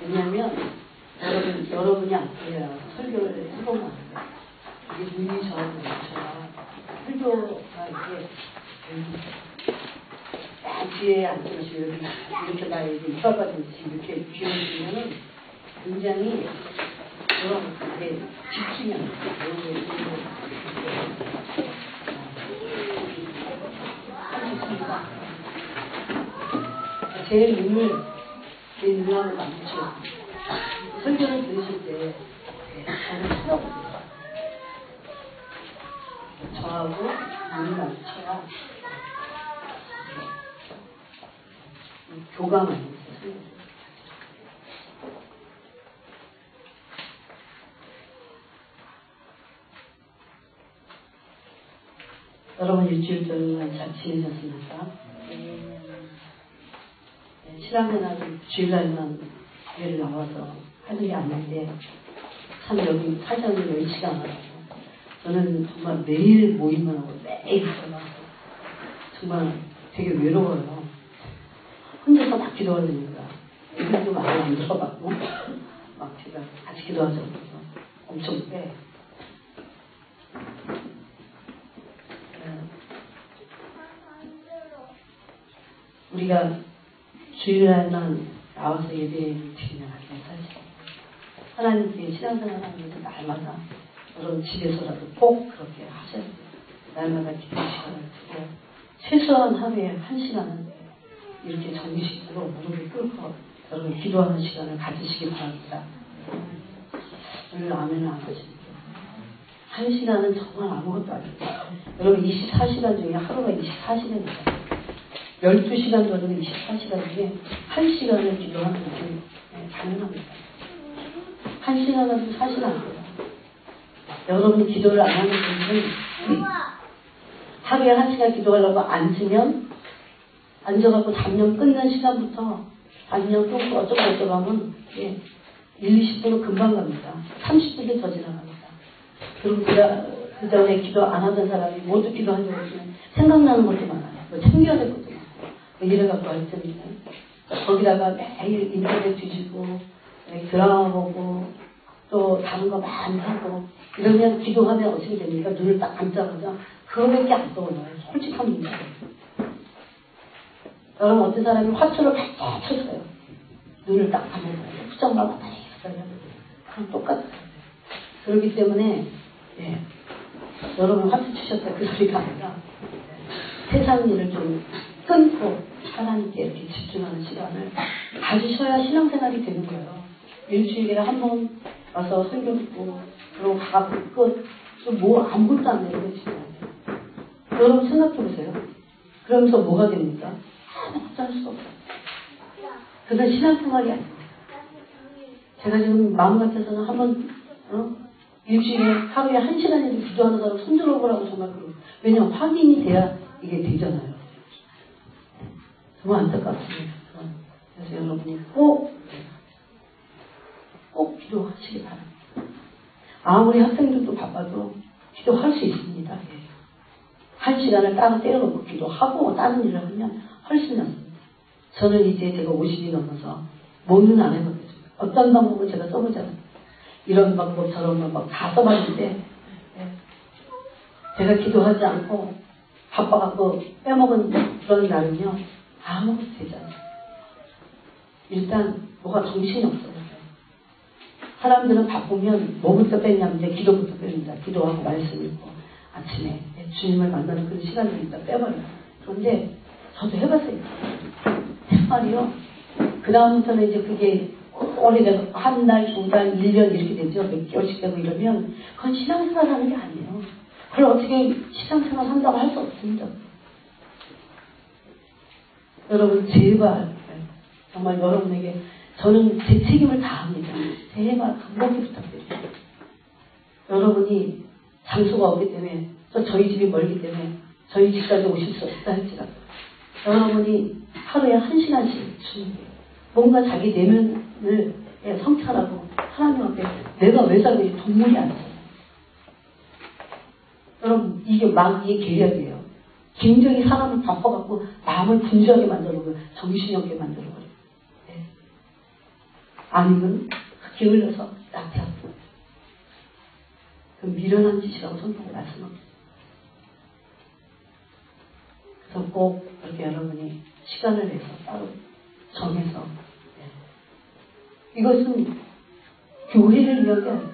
왜냐하면 여러분이 앞에 설교를 해보면 이게 눈이 저하고 설교가 이게 뒤에 앉으시고 이렇게 나에게 이빨 받듯이 이렇게 비워주면은 굉장히 이게 집중이 안 돼요. 제 눈을 제 눈하고 맞추고 설교를 들으실 때 저를 쳐다보세요. 저하고 눈을 맞춰야 교감을 했어요. 여러분 일주일 동안 잘 지내셨습니까? 신앙생활은 주일날만 교회를 나와서 하는 게 아닌데 참 여기 사정이 여의치가 않아서 저는 정말 매일 모임만 하고 매일 있어서 정말 되게 외로워요. 혼자서 막 기도하려니까 애들도 많이 안 들어가고 막 제가 같이 기도하자고 해서 엄청 빼. 우리가 주일날만 나와서 예배를 드리면 하긴 사실 하나님께 신앙생활 하는 게 날마다 여러분 집에서라도 꼭 그렇게 하셔야 돼요. 날마다 기도 시간을 두고 최소한 하루에 1시간은 이렇게 정식으로 무릎을 꿇고 여러분 기도하는 시간을 가지시기 바랍니다. 오늘 아멘을 안 하십니까? 1시간은 정말 아무것도 아니에요. 여러분 24시간 중에 하루가 24시간이잖아요. 12시간 전에 24시간 중에 1시간을 기도하는 것은 당연합니다. 1시간은 사실 안 돼요. 여러분이 기도를 안 하는 분들은 하루에 1시간 기도하려고 앉아갖고 담요 끊는 시간부터 담요 끊고 어쩌고 하면 1, 20분은 금방 갑니다. 30분이 더 지나갑니다. 그리고 그 전에 기도 안 하던 사람이 모두 기도하려고 하면 생각나는 것도 많아요. 뭐 챙겨야 될 것도 많아요. 이래갖고 할 때는 거기다가 매일 인터넷 뒤지고 드라마 보고 또 다른 거 많이 하고 이러면 기도하면 어떻게 됩니까? 눈을 딱 감자마자 그거밖에 안 떠올라요. 솔직한 문제. 여러분 어떤 사람이 화투를 팍팍 쳤어요. 눈을 딱 감아요. 후정만 왔다 갔다 그럼 똑같아요. 그렇기 때문에 여러분 화투 치셨다 그 소리가 아니라 세상 일을 좀 끊고 하나님께 이렇게 집중하는 시간을 가지셔야 신앙생활이 되는 거예요. 일주일에 한 번 와서 설교 듣고 그리고 가갖고 끝. 뭐 아무것도 안 되는 거지. 여러분 생각해보세요. 그러면서 뭐가 됩니까? 아무것도 할 수 없어요. 그건 신앙생활이 아닙니다. 제가 지금 마음 같아서는 한번 일주일에 하루에 1시간이라도 기도하는 사람 손 들어보라고 정말 그러고 왜냐면 확인이 돼야 이게 되잖아요. 정말 안타깝습니다. 그래서 여러분이 꼭 기도하시기 바랍니다. 아무리 학생들도 바빠도 기도할 수 있습니다. 1시간을 따로 때려놓고 기도하고 다른 일을 하면 훨씬 낫습니다. 저는 이제 제가 50이 넘어서 뭐는 안 해봤거든요. 어떤 방법은 제가 써보잖아요. 이런 방법 저런 방법 다 써봤는데 제가 기도하지 않고 바빠갖고 빼먹은 그런 날은요 아무것도 되지 않아요. 일단 뭐가 정신이 없어요. 사람들은 바쁘면 뭐부터 뺐냐면 이제 기도부터 뺍니다. 기도하고 말씀 읽고 아침에 주님을 만나는 그런 시간을 일단 빼버려요. 그런데 저도 해봤어요. 정말이요. 그 다음부터는 이제 그게 오래돼서 한 달, 2달, 1년 이렇게 되죠. 몇 개월씩 되고 이러면 그건 신앙생활 하는 게 아니에요. 그걸 어떻게 신앙생활 한다고 할 수 없습니다. 여러분 제발 정말 여러분에게 저는 제 책임을 다합니다. 제발 간곡히 부탁드립니다. 여러분이 장소가 없기 때문에 또 저희 집이 멀기 때문에 저희 집까지 오실 수 없다 할지라도 여러분이 하루에 1시간씩 뭔가 자기 내면을 성찰하고 하나님 앞에 내가 왜 살고 있지 동물이 아니잖아요. 여러분 이게 마귀의 계략이에요. 굉장히 사람을 바빠갖고 마음을 분주하게 만들어버려요. 정신이 없게 만들어버려요. 아니면 기울여서 낙태하고 그 미련한 짓이라고 성경에 말씀합니다. 그래서 꼭 그렇게 여러분이 시간을 내서 따로 정해서 이것은 교회를 위한 게 아니에요.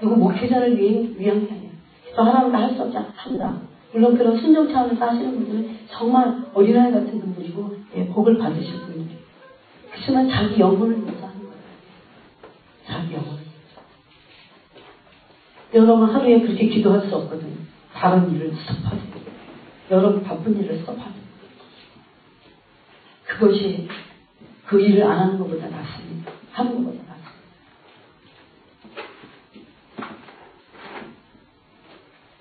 이거 목회자를 위한 게 아니에요. 저 하나는 할 수 없지 한다. 물론 그런 순종 차원에서 하시는 분들은 정말 어린아이 같은 분들이고 복을 받으실 분들이에요. 그렇지만 자기 영혼을 위해서 하는 거예요. 자기 영혼을 위해서. 여러분 하루에 그렇게 기도할 수 없거든요. 다른 일을 스톱하세요. 여러분 바쁜 일을 스톱하세요. 그것이 그 일을 안 하는 것보다 낫습니다. 하는 것보다 낫습니다.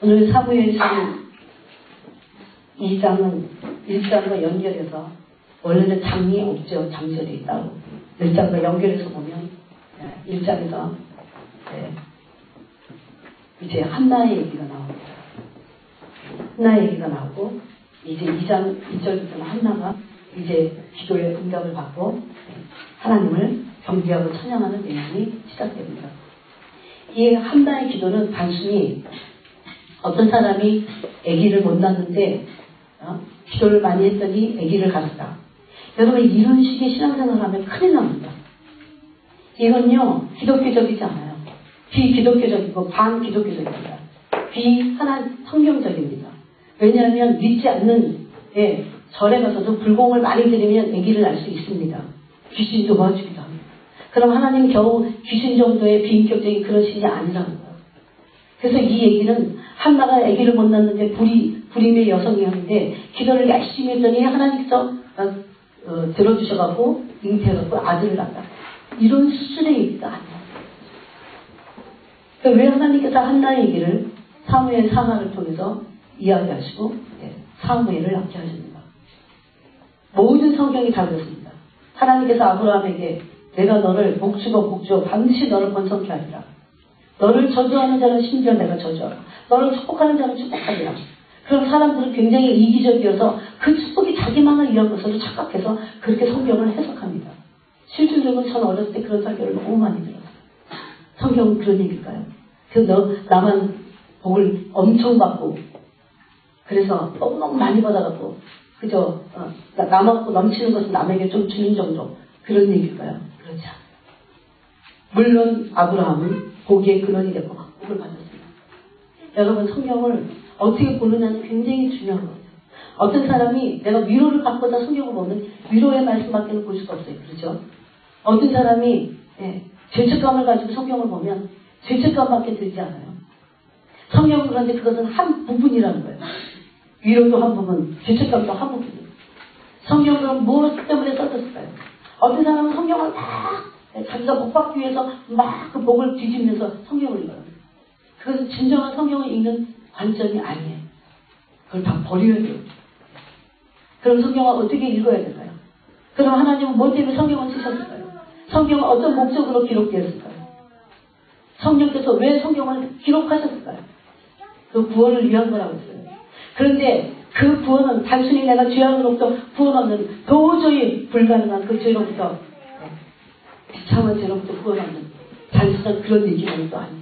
오늘 사무엘상 2장은 1장과 연결해서 원래는 장이 없죠. 장절이 따로 1장과 연결해서 보면 1장에서 이제 한나의 얘기가 나옵니다. 한나의 얘기가 나오고 이제 2장 1절부터는 한나가 이제 기도의 응답을 받고 하나님을 경배하고 찬양하는 내용이 시작됩니다. 이 한나의 기도는 단순히 어떤 사람이 아기를 못 낳는데 기도를 많이 했더니 아기를 가졌다. 여러분 이런 식의 신앙생활을 하면 큰일 납니다. 이건요 기독교적이지 않아요. 비기독교적이고 반기독교적입니다. 비하나 성경적입니다. 왜냐하면 믿지 않는 절에 가서도 불공을 많이 드리면 아기를 낳을 수 있습니다. 귀신이 도와주기도 합니다. 그럼 하나님 겨우 귀신 정도의 비인격적인 그런 신이 아니라는 거예요. 그래서 이 얘기는 한나가 아기를 못 낳는데 불임의 여성이었는데 기도를 열심히 했더니 하나님께서 들어주셔가지고 잉태해갖고 아들을 낳았다. 이런 수술의 얘기가 아니에요. 왜 하나님께서 한나의 얘기를 사무엘 상하를 통해서 이야기하시고 사무엘을 낳게 하십니다. 모든 성경이 다 그렇습니다. 하나님께서 아브라함에게 내가 너를 복주고 반드시 너를 번성케 하리라. 너를 저주하는 자는 심지어 내가 저주하라. 너를 축복하는 자는 축복하리라. 그럼 사람들은 굉장히 이기적이어서 그 축복이 자기만을 위한 것으로 착각해서 그렇게 성경을 해석합니다. 실질적으로 저는 어렸을 때 그런 설교를 너무 많이 들었어요. 성경은 그런 얘기일까요? 그래서 나만 복을 엄청 받고 그래서 너무너무 많이 받아갖고 그저 남았고 넘치는 것은 남에게 좀 주는 정도 그런 얘기일까요? 그렇지 않아요. 물론 아브라함은 복의 근원이 됐고 복을 받았습니다. 여러분 성경을 어떻게 보느냐는 굉장히 중요한 거예요. 어떤 사람이 내가 위로를 받고자 성경을 보면 위로의 말씀밖에 볼 수가 없어요. 그렇죠? 어떤 사람이 죄책감을 가지고 성경을 보면 죄책감밖에 들지 않아요. 성경은 그런데 그것은 한 부분이라는 거예요. 위로도 한 부분, 죄책감도 한 부분이에요. 성경은 무엇 때문에 써졌을까요? 어떤 사람은 성경을 막 자기가 복 받기 위해서 막 그 복을 뒤지면서 성경을 읽어요. 그것은 진정한 성경을 읽는 관점이 아니에요. 그걸 다 버려야 돼요. 그럼 성경을 어떻게 읽어야 될까요? 그럼 하나님은 뭐 때문에 성경을 쓰셨을까요? 성경은 어떤 목적으로 기록되었을까요? 성령께서 왜 성경을 기록하셨을까요? 그 구원을 위한 거라고 했어요. 그런데 그 구원은 단순히 내가 죄악으로부터 구원 없는 도저히 불가능한 그 죄로부터 비참한 죄로부터 구원 없는 단순한 그런 얘기만도 아니에요.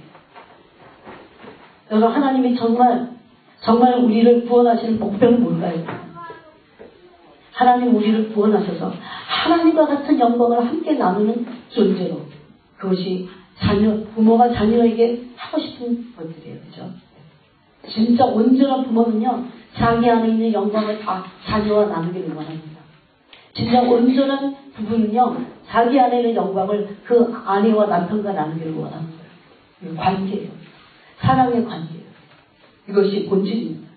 여러분 하나님이 정말 우리를 구원하시는 목표는 뭘까요? 하나님 우리를 구원하셔서 하나님과 같은 영광을 함께 나누는 존재로 그것이 부모가 자녀에게 하고 싶은 것들이에요. 그죠? 진짜 온전한 부모는요 자기 안에 있는 영광을 다 자녀와 나누기를 원합니다. 진짜 온전한 부부는요 자기 안에 있는 영광을 그 아내와 남편과 나누기를 원하는 거예요. 관계예요. 사랑의 관계예요. 이것이 본질입니다.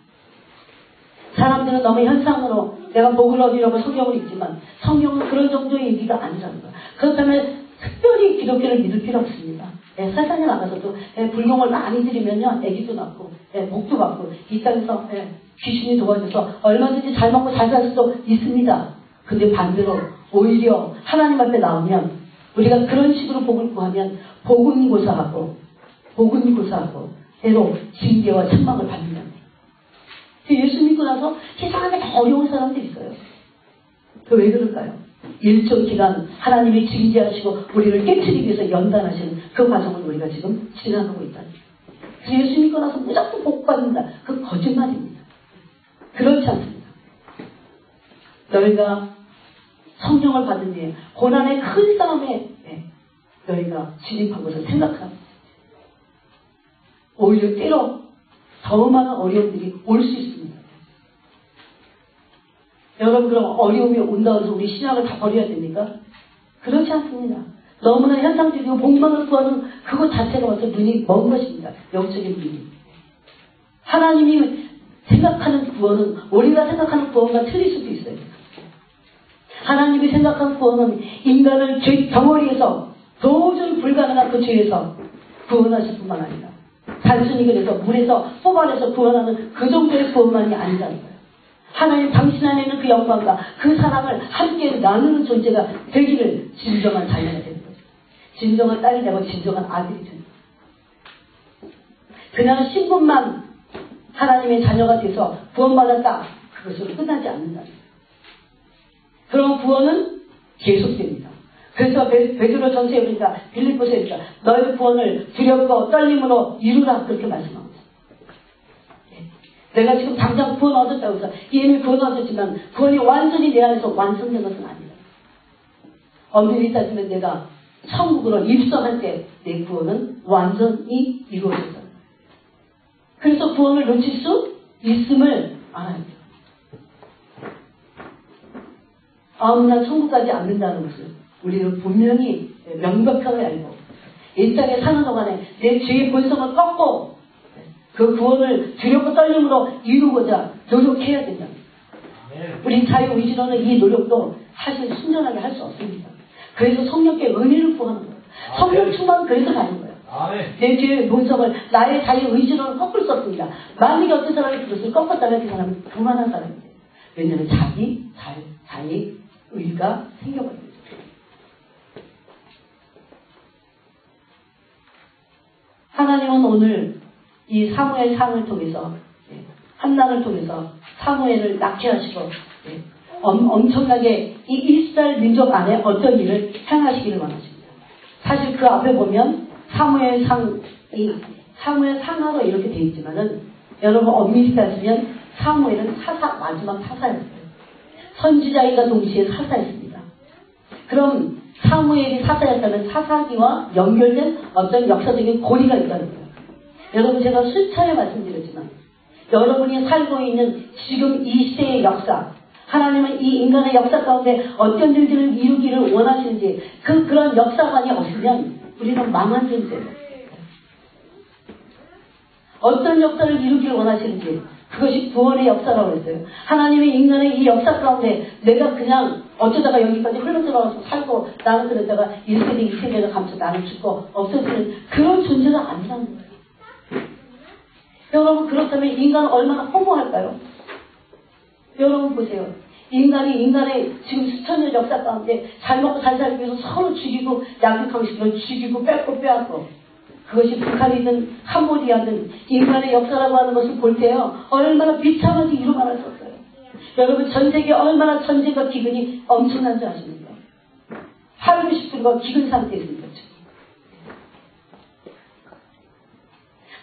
사람들은 너무 현상으로 내가 복을 얻으려고 성경을 읽지만 성경은 그런 정도의 얘기가 아니라는 거예요. 그렇다면 특별히 기독교를 믿을 필요 없습니다. 세상에 나가서도 불공을 많이 드리면요 애기도 낳고 복도 받고 이 땅에서 귀신이 도와줘서 얼마든지 잘 먹고 잘 살 수도 있습니다. 근데 반대로 오히려 하나님 앞에 나오면 우리가 그런 식으로 복을 구하면 복은 고사하고 때로 징계와 책망을 받는다는 거예요. 예수 믿고 나서 세상에 더 어려운 사람들이 있어요. 그 왜 그럴까요? 일정 기간 하나님이 징계하시고 우리를 깨트리기 위해서 연단하시는 그 과정을 우리가 지금 지나가고 있다. 그래서 예수 믿고 나서 무조건 복받는다. 그 거짓말입니다. 그렇지 않습니다. 너희가 성령을 받은 뒤에 고난의 큰 싸움에 너희가 진입한 것을 생각하고 오히려 때로 더 많은 어려움들이 올 수 있습니다. 여러분 그럼 어려움이 온다고 해서 우리 신앙을 다 버려야 됩니까? 그렇지 않습니다. 너무나 현상적이고 복만을 구하는 그것 자체가 와서 눈이 먼 것입니다. 영적인 눈이. 하나님이 생각하는 구원은 우리가 생각하는 구원과 틀릴 수도 있어요. 하나님이 생각한 구원은 인간을 죄 덩어리에서 도저히 불가능한 그 죄에서 구원하실 뿐만 아니라 단순히 그래서 물에서 뽑아내서 구원하는 그 정도의 구원만이 아니라는 거예요. 하나님 당신 안에 있는 그 영광과 그 사랑을 함께 나누는 존재가 되기를 진정한 자녀가 되는 거죠. 진정한 딸이 되고 진정한 아들이 되는 거죠. 그냥 신분만 하나님의 자녀가 돼서 구원받았다. 그것으로 끝나지 않는다. 그럼 구원은 계속됩니다. 그래서 베드로 전서에 보니까 빌립보서에 보니까 너의 구원을 두렵고 떨림으로 이루라 그렇게 말씀하고 있습니다. 내가 지금 당장 구원 얻었다고 해서 이미 구원 얻었지만 구원이 완전히 내 안에서 완성된 것은 아니다. 엄밀히 따지면 내가 천국으로 입성할 때 내 구원은 완전히 이루어졌다. 그래서 구원을 놓칠 수 있음을 알아야 돼요. 아무나 천국 가지 않는다는 것을 우리는 분명히 명백하게 알고 이 땅에 사는 동안에 내 죄의 본성을 꺾고 그 구원을 두렵고 떨림으로 이루고자 노력해야 된다. 우리 자유의지로는 이 노력도 사실 순전하게 할 수 없습니다. 그래서 성령께 은혜를 구하는 거예요. 성령 충만 그래서 가는 거예요. 내 죄의 본성을 나의 자유의지로는 꺾을 수 없습니다. 만약에 어떤 사람이 그것을 꺾었다면 그 사람은 그만한 사람이에요. 왜냐하면 자기 의가 생겨버립니다. 하나님은 오늘 이 사무엘 상을 통해서 한난을 통해서 사무엘을 낳게 하시고 엄청나게 이 이스라엘 민족 안에 어떤 일을 행하시기를 원하십니다. 사실 그 앞에 보면 사무엘 상하로 이렇게 되어 있지만은 여러분 엄밀히 따지면 사무엘은 마지막 사사였어요. 선지자이자 동시에 사사였습니다. 그럼 사무엘이 사사였다면 사사기와 연결된 어떤 역사적인 고리가 있다는 거예요. 여러분 제가 수차례 말씀드렸지만 여러분이 살고 있는 지금 이 시대의 역사 하나님은 이 인간의 역사 가운데 어떤 일들을 이루기를 원하시는지 그런 역사관이 없으면 우리는 망한 존재예요. 어떤 역사를 이루기를 원하시는지 그것이 구원의 역사라고 했어요. 하나님의 인간의 이 역사 가운데 내가 그냥 어쩌다가 여기까지 흘러들어와서 살고 나는 그러다가 1세대 2세대가 감춰 나는 죽고 없어지는 그런 존재가 아니라는 거예요. 여러분 그렇다면 인간은 얼마나 허무할까요? 여러분 보세요. 인간의 지금 수천년 역사 가운데 잘 먹고 잘 살기 위해서 서로 죽이고 양육강식으로 죽이고 뺏고 빼앗고 그것이 북한이든 캄보디아든 인간의 역사라고 하는 것을 볼 때요. 얼마나 비참하게 이루 말할 수 없어요. 여러분 전 세계에 얼마나 전쟁과 기근이 엄청난 줄 아십니까? 80%가 기근 상태에 있습니다.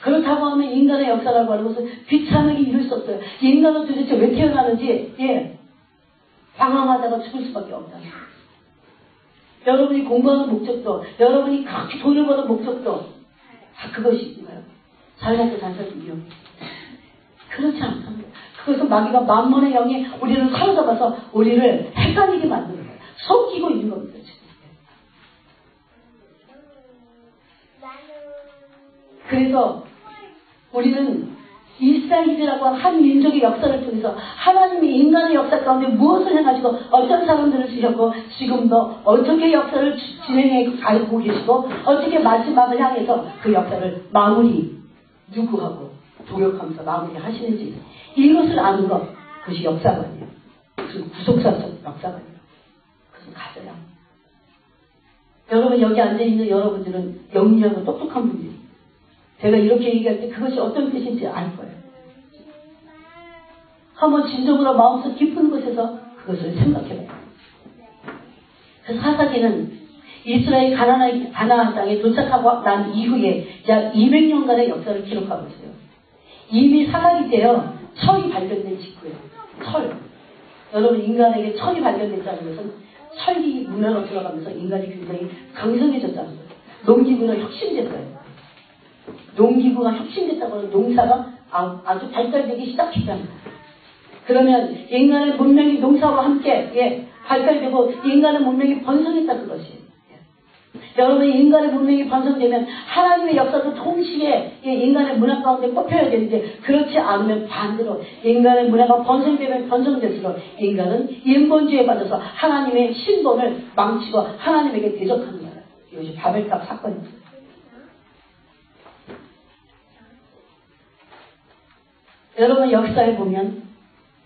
그렇다고 하면 인간의 역사라고 하는 것은 비참하게 이룰 수 없어요. 인간은 도대체 왜 태어나는지 방황하다가 죽을 수밖에 없다. 여러분이 공부하는 목적도 여러분이 그렇게 돈을 버는 목적도 다 그것인가요? 잘 먹고 잘 살기 위해. 그렇지 않습니다. 그것은 마귀가 만몬의 영이 우리를 사로잡아서 우리를 헷갈리게 만드는 거예요. 속이고 있는 겁니다. 지금. 그래서 우리는 이스라엘이라고 한 민족의 역사를 통해서 하나님이 인간의 역사 가운데 무엇을 행하시고 어떤 사람들을 주셨고 지금도 어떻게 역사를 진행해 가고 계시고 어떻게 마지막을 향해서 그 역사를 마무리 누구하고 동역하면서 마무리 하시는지 이것을 아는 것 그것이 역사관이에요. 그것은 구속사적 역사관이에요. 그것은 가져야 합니다. 여러분 여기 앉아있는 여러분들은 영리하고 똑똑한 분들이에요. 제가 이렇게 얘기할 때 그것이 어떤 뜻인지 알 거예요. 한번 진정으로 마음속 깊은 곳에서 그것을 생각해봐요. 그 사사기는 이스라엘 가나안 땅에 도착하고 난 이후에 약 200년간의 역사를 기록하고 있어요. 이미 사사기 때요. 철이 발견된 직후예요. 철. 여러분 인간에게 철이 발견됐다는 것은 철기 문화로 들어가면서 인간이 굉장히 강성해졌다는 거예요. 농기구가 혁신됐어요. 농기구가 혁신됐다고 하는 농사가 아주 발달되기 시작했다는 거예요. 그러면 인간의 문명이 농사와 함께 발달되고 인간의 문명이 번성했다 그것이. 여러분 인간의 문명이 번성되면 하나님의 역사도 동시에 인간의 문화 가운데 꼽혀야 되는데 그렇지 않으면 반대로 인간의 문화가 번성되면 번성될수록 인간은 인본주의에 빠져서 하나님의 신본을 망치고 하나님에게 대적하는 거예요. 이것이 바벨탑 사건입니다. 여러분 역사에 보면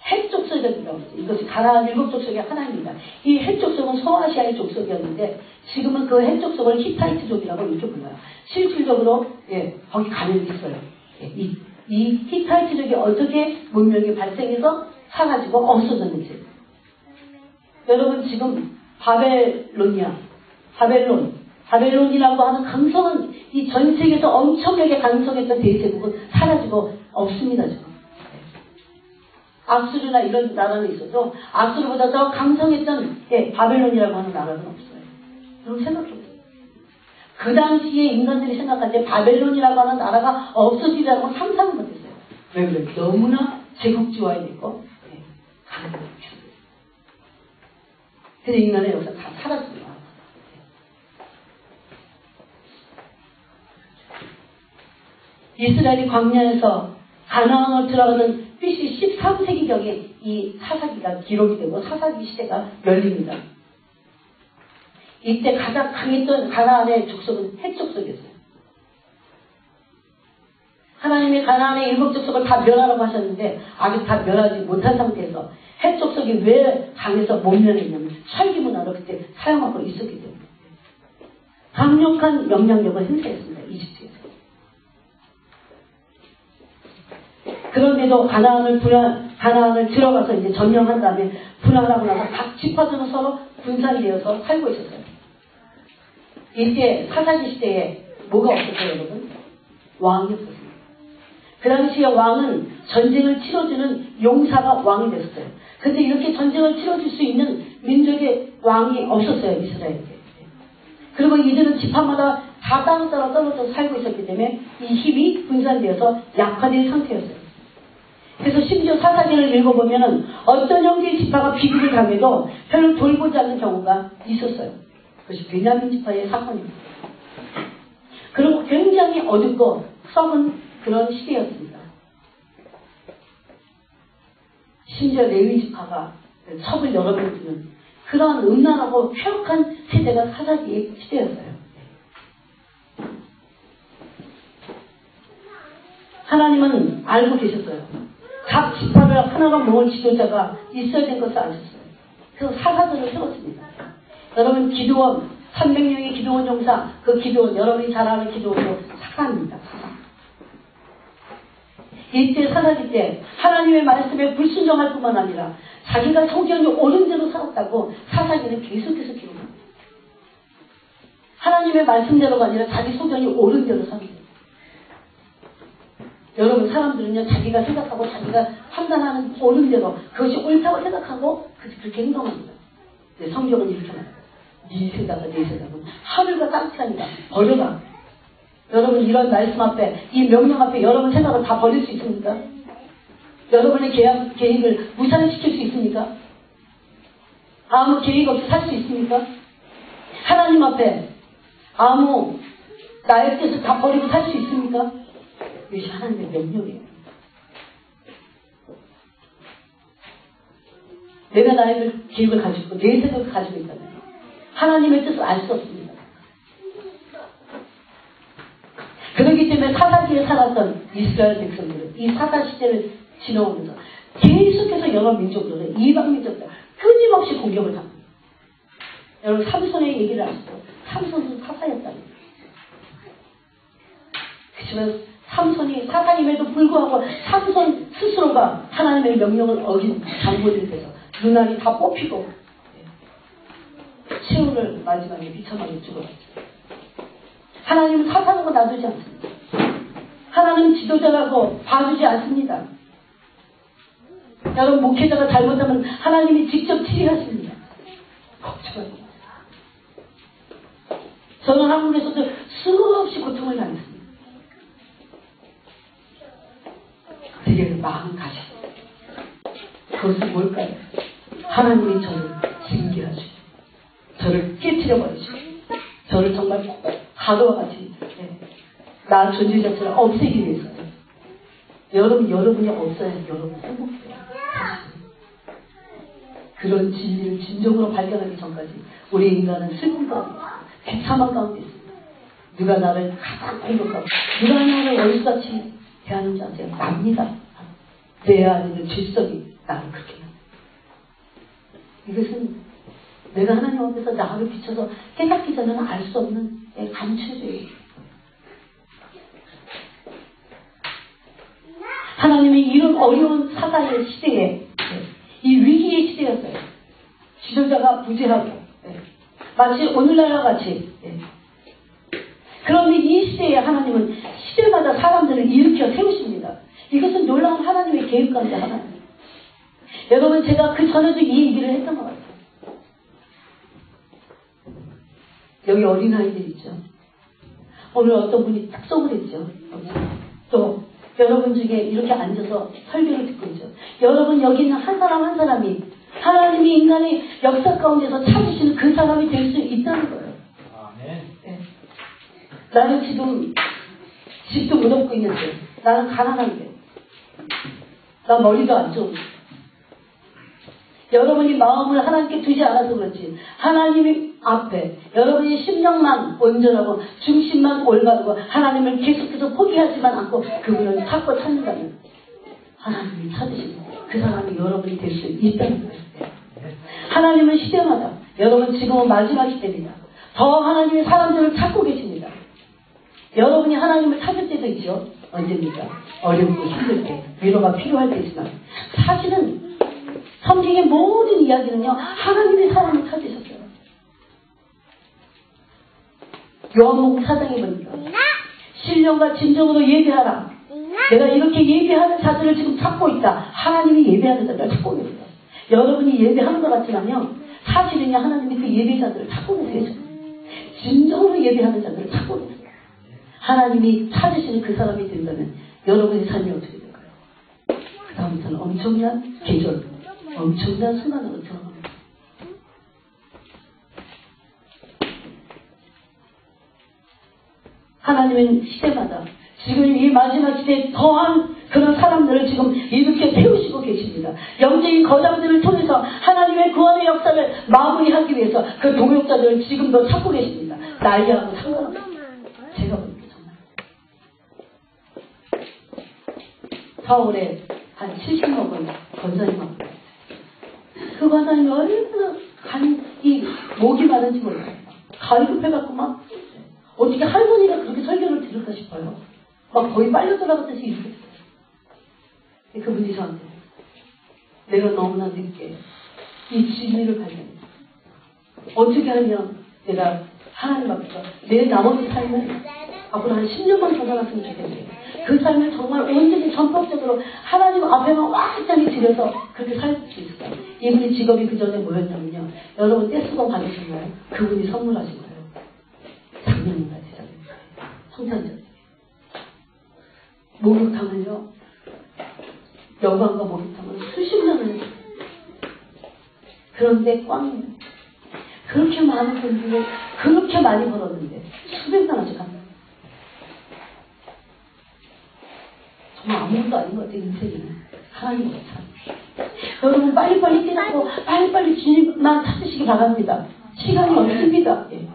헷족속이라고 하죠. 이것이 가나안 7족속의 하나입니다. 이 헷족속은 소아시아의 족속이었는데 지금은 그 헷족속을 히타이트족이라고 이렇게 불러요. 실질적으로 거기 가면이 있어요. 이 히타이트족이 어떻게 문명이 발생해서 사라지고 없어졌는지. 여러분 지금 바벨론이라고 하는 강성은 이 전 세계에서 엄청나게 강성했던 대제국은 사라지고 없습니다. 지금. 악수르나 이런 나라는 있어도 악수르보다 더 강성했던 바벨론이라고 하는 나라는 없어요. 그럼 생각해보세요. 그 당시에 인간들이 생각할 때 바벨론이라고 하는 나라가 없어지라고 상상을 못했어요. 왜 그래요? 너무나 제국주의화 됐고 강력했죠. 근데 인간의 역사 다 사라집니다. 이스라엘이 광야에서 가나안으로 들어가는 BC 13세기경에 이 사사기가 기록이 되고 사사기 시대가 열립니다. 이때 가장 강했던 가나안의 족속은 헷족속이었어요. 하나님이 가나안의 7족속을 다 멸하라고 하셨는데 아직 다 멸하지 못한 상태에서 헷족속이 왜 강해서 못 멸했냐면 철기문화를 그때 사용하고 있었기 때문에 강력한 영향력을 행사했습니다. 이집트에서. 그런데도 가나안을 들어가서 이제 점령한 다음에 분할하고 나서 각 지파들은 서로 분산이 되어서 살고 있었어요. 이때 사사기 시대에 뭐가 없었어요, 여러분? 왕이 없었습니다. 그 당시에 왕은 전쟁을 치러주는 용사가 왕이 됐었어요. 근데 이렇게 전쟁을 치러줄 수 있는 민족의 왕이 없었어요, 이스라엘에. 그리고 이들은 지파마다 다 땅따라 떨어져 살고 있었기 때문에 이 힘이 분산되어서 약화된 상태였어요. 그래서 심지어 사사기를 읽어보면 어떤 형제의 지파가 비극을 당해도 별로 돌보지 않는 경우가 있었어요. 그것이 베냐민 지파의 사건입니다. 그리고 굉장히 어둡고 썩은 그런 시대였습니다. 심지어 레위 지파가 첩을 여러 번 두는 그런 음란하고 폐역한 세대가 사사기의 시대였어요. 하나님은 알고 계셨어요. 각 지파를 하나로 모을 지도자가 있어야 된 것을 아셨어요. 그래서 사사들을 세웠습니다. 여러분 기도원 300명의 기도원 용사 그 기도원 여러분이 잘 아는 기도원도 사사입니다. 사사. 이때 사사기 때 하나님의 말씀에 불순종할 뿐만 아니라 자기가 소견이 옳은 대로 살았다고 사사기는 계속해서 기록합니다. 하나님의 말씀대로가 아니라 자기 소견이 옳은 대로 삽니다. 여러분 사람들은요 자기가 생각하고 자기가 판단하는 옳은 대로 그것이 옳다고 생각하고 그렇게 행동합니다. 성경은 이렇게 말합니다. 네 생각과 내 생각은 하늘과 땅 차이다. 버려라. 여러분 이런 말씀 앞에 이 명령 앞에 여러분 생각을 다 버릴 수 있습니까? 여러분의 계획을 무산시킬 수 있습니까? 아무 계획 없이 살 수 있습니까? 하나님 앞에 아무 나의 뜻을 다 버리고 살 수 있습니까? 이것이 하나님의 명령이에요. 내가 나의 계획을 가지고 있고 내 생각을 가지고 있다면 하나님의 뜻을 알 수 없습니다. 그렇기 때문에 사사기에 살았던 이스라엘 백성들은 이 사사 시대를 지나오면서 계속해서 여러 민족들은 이방 민족들 끊임없이 공격을 합니다. 여러분 삼손의 얘기를 아시죠? 삼손은 사사였다는 거예요. 그렇지만 삼손이 사사임에도 불구하고 삼손 스스로가 하나님의 명령을 어긴 장본이 돼서 눈알이 다 뽑히고 최후를 오늘 마지막에 비참하게 죽어갔죠. 하나님은 사탄하고 놔두지 않습니다. 하나님은 지도자라고 봐주지 않습니다. 여러분 목회자가 잘못하면 하나님이 직접 치리하십니다. 걱정하지 마세요. 저는 한국에서도 수없이 고통을 당했습니다. 되게 마음 가셨어요. 그것은 뭘까요? 하나님이 저를 징계하시고 저를 깨트려버리시고 저를 정말 가루와 같이 나 존재 자체를 없애기 위해서 여러분이 없어야 여러분 행복해요. 그런 진리를 진정으로 발견하기 전까지 우리 인간은 슬픔 가운데 비참한 가운데 있습니다. 누가 나를 가장 행복하고 누가 나를 원수같이 대하는지 아세요? 납니다. 내 안에 있는 질성이 나를 그렇게 합니다. 이것은 내가 하나님 앞에서 나를 비춰서 깨닫기 전에는 알 수 없는 감추죄예요. 하나님이 이런 어려운 사사의 시대에 이 위기의 시대였어요. 지도자가 부재하고 마치 오늘날과 같이 그런데 이 시대에 하나님은 시대마다 사람들을 일으켜 세우십니다. 이것은 놀라운 하나님의 계획 가운데 하나입니다. 여러분 제가 그 전에도 이 얘기를 했던 것 같아요. 여기 어린아이들 있죠. 오늘 어떤 분이 특성을 했죠. 또 여러분 중에 이렇게 앉아서 설교를 듣고 있죠. 여러분 여기 있는 한 사람 한 사람이 하나님이 인간의 역사 가운데서 찾으시는 그 사람이 될 수 있다는 거예요. 네. 나는 지금 집도 못 얻고 있는데 나는 가난한데 나 머리도 안 좋은데 여러분이 마음을 하나님께 두지 않아서 그렇지 하나님 앞에 여러분이 심령만 온전하고 중심만 올바르고 하나님을 계속해서 포기하지만 않고 그분을 찾고 찾는다면 하나님이 찾으시는 그 사람이 여러분이 될 수 있다는 거예요. 하나님은 시대마다 여러분 지금은 마지막 시대입니다. 더 하나님의 사람들을 찾고 계십니다. 여러분이 하나님을 찾을 때도 있죠. 언제입니까? 어렵고 힘들 때 위로가 필요할 때지만 사실은 성경의 모든 이야기는요 하나님의 사람을 찾으셨어요. 요한복음 4장에 보니까 신령과 진정으로 예배하라. 내가 이렇게 예배하는 자들을 지금 찾고 있다. 하나님이 예배하는 자들을 찾고 계세요. 여러분이 예배하는 것 같지만요 사실은요 하나님이 그 예배자들을 찾고 계세요. 진정으로 예배하는 자들을 찾고 계세요. 하나님이 찾으시는 그 사람이 된다면 여러분의 삶이 어떻게 될까요? 그 다음부터는 엄청난 계절, 엄청난 순간으로 들어갑니다. 하나님은 시대마다 지금 이 마지막 시대에 더한 그런 사람들을 지금 일으켜 세우시고 계십니다. 영적인 거장들을 통해서 하나님의 구원의 역사를 마무리하기 위해서 그 동역자들을 지금도 찾고 계십니다. 나이하고 상관없습니다. 제가 보니까 정말 4월에 한 70 먹은 권사님하고 그 권사님이 얼마나 이 목이 많은지 몰라요. 갈급해갖고 막 어떻게 할머니가 그렇게 설교를 들을까 싶어요. 막 거의 빨려 들어갔듯이 이렇게 됐어요. 그분이 저한테 내가 너무나 늦게 이 진리를 발견했어. 어떻게 하면 내가 하나님 앞에서 내 나머지 삶을 앞으로 한 10년만 더 살았으면 좋겠는데 그 삶을 정말 온전히 전폭적으로 하나님 앞에만 완전히 들여서 그렇게 살 수 있을까? 이분이 직업이 그 전에 뭐였냐면요. 여러분 떼수건 받으셨나요? 그분이 선물하신 거예요. 작년인가 재작년인가 성탄절 목욕탕을요 여관과 목욕탕을 수십 년을 했어요. 그런데 꽝이에요. 그렇게 많은 돈들을 그렇게 많이 벌었는데 수백만 원씩 합니다. 정말 아무것도 아닌 것 같아요. 인생은 하나님으로 참. 여러분 빨리빨리 깨닫고 빨리빨리 주님만 찾으시기 바랍니다. 시간이 없습니다. 예.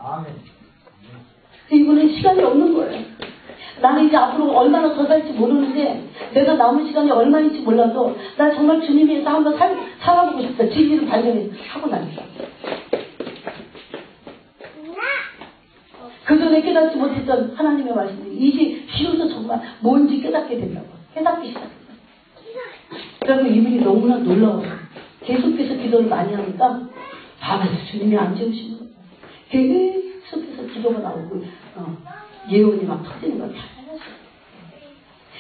이분은 시간이 없는 거예요. 나는 이제 앞으로 얼마나 더 살지 모르는데 내가 남은 시간이 얼마인지 몰라도 나 정말 주님 위해서 한번 살아보고 싶다. 진리를 발견하고 나니까. 그 전에 깨닫지 못했던 하나님의 말씀이 이제 비로소 정말 뭔지 깨닫게 된다고. 깨닫기 시작했어요. 그래서 이분이 너무나 놀라워서 계속해서 기도를 많이 하니까 밤에서 주님이 안 재우시는 거예요. 계속해서 기도가 나오고 예언이 막 터지는 걸 잘했어요.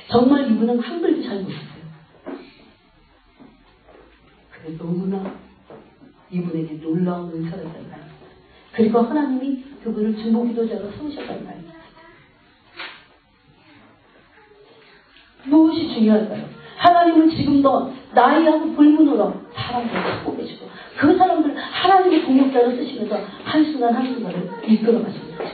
정말 이분은 한글도 잘 못했어요. 근데 너무나 이분에게 놀라운 은사를 줬다. 그리고 하나님이 그분을 중보기도자로 세우셨단 말이에요. 무엇이 중요할까요? 하나님은 지금도 나이하고 불문으로 사람들을 찾고 계시고 그 사람들 하나님의 동역자로 쓰시면서 한순간 한순간을 이끌어 가십니다.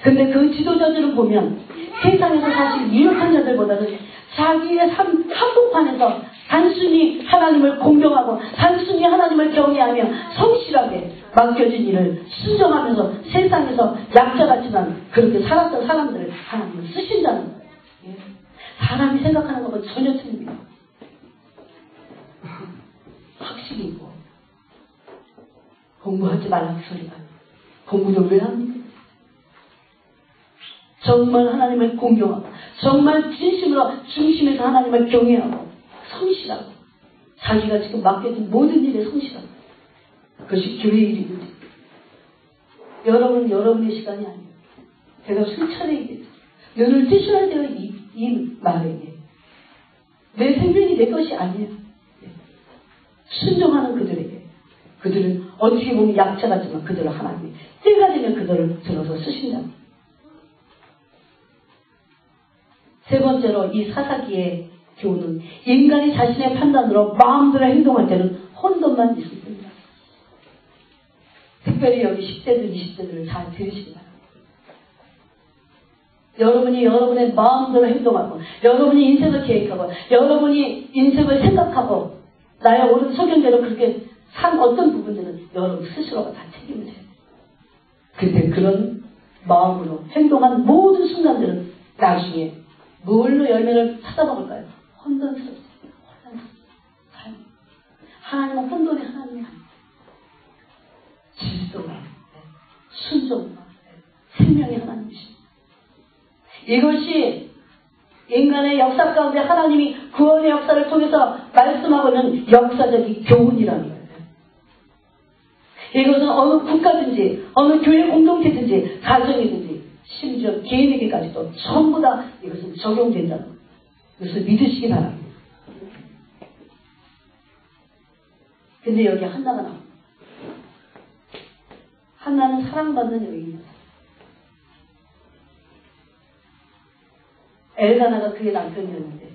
근데 그 지도자들을 보면 세상에서 사실 유력한 자들보다는 자기의 삶 한복판에서 단순히 하나님을 공경하고 단순히 하나님을 경외하며 성실하게 맡겨진 일을 순종하면서 세상에서 약자 같지만 그렇게 살았던 사람들을 하나님은 쓰신다는 거예요. 사람이 생각하는 것과 전혀 틀립니다. 확실히 있고 공부하지 말라는 소리가 공부를 왜 합니까? 정말 하나님을 공경하고 정말 진심으로 중심에서 하나님을 경외하고 성실하고 자기가 지금 맡겨진 모든 일에 성실하고 그것이 교회 일이든지 여러분은 여러분의 시간이 아니에요. 제가 수차례 얘기했죠. 눈을 뜨셔야 돼요. 이 말에게 내 생명이 내 것이 아니에요. 순종하는 그들에게 그들은 어떻게 보면 약자 같지만 그들을 하나님이 때가 되면 그들을 들어서 쓰신다. 세 번째로 이 사사기의 교훈은 인간이 자신의 판단으로 마음대로 행동할 때는 혼돈만 있을 뿐이다. 특별히 여기 10대들, 20대들을 잘 들으시기 바랍니다. 여러분이 여러분의 마음대로 행동하고 여러분이 인생을 계획하고 여러분이 인생을 생각하고 나의 옳은 소견대로 그렇게 산 어떤 부분들은 여러분 스스로가 다 책임을 져요. 근데 그런 마음으로 행동한 모든 순간들은 나중에 뭘로 열매를 찾아먹을까요? 혼돈스럽습니다. 하나님은 혼돈의 하나님이 아닙니다. 질서가, 순종과 생명의 하나님이십니다. 이것이 인간의 역사 가운데 하나님이 구원의 역사를 통해서 말씀하고 있는 역사적인 교훈이라는 거예요. 이것은 어느 국가든지 어느 교회 공동체든지 가정이든지 심지어 개인에게까지도 전부 다 이것은 적용된다는 거예요. 이것을 믿으시기 바랍니다. 근데 여기 한나가 나옵니다. 한나는 사랑받는 여인입니다. 엘가나가 그의 남편이었는데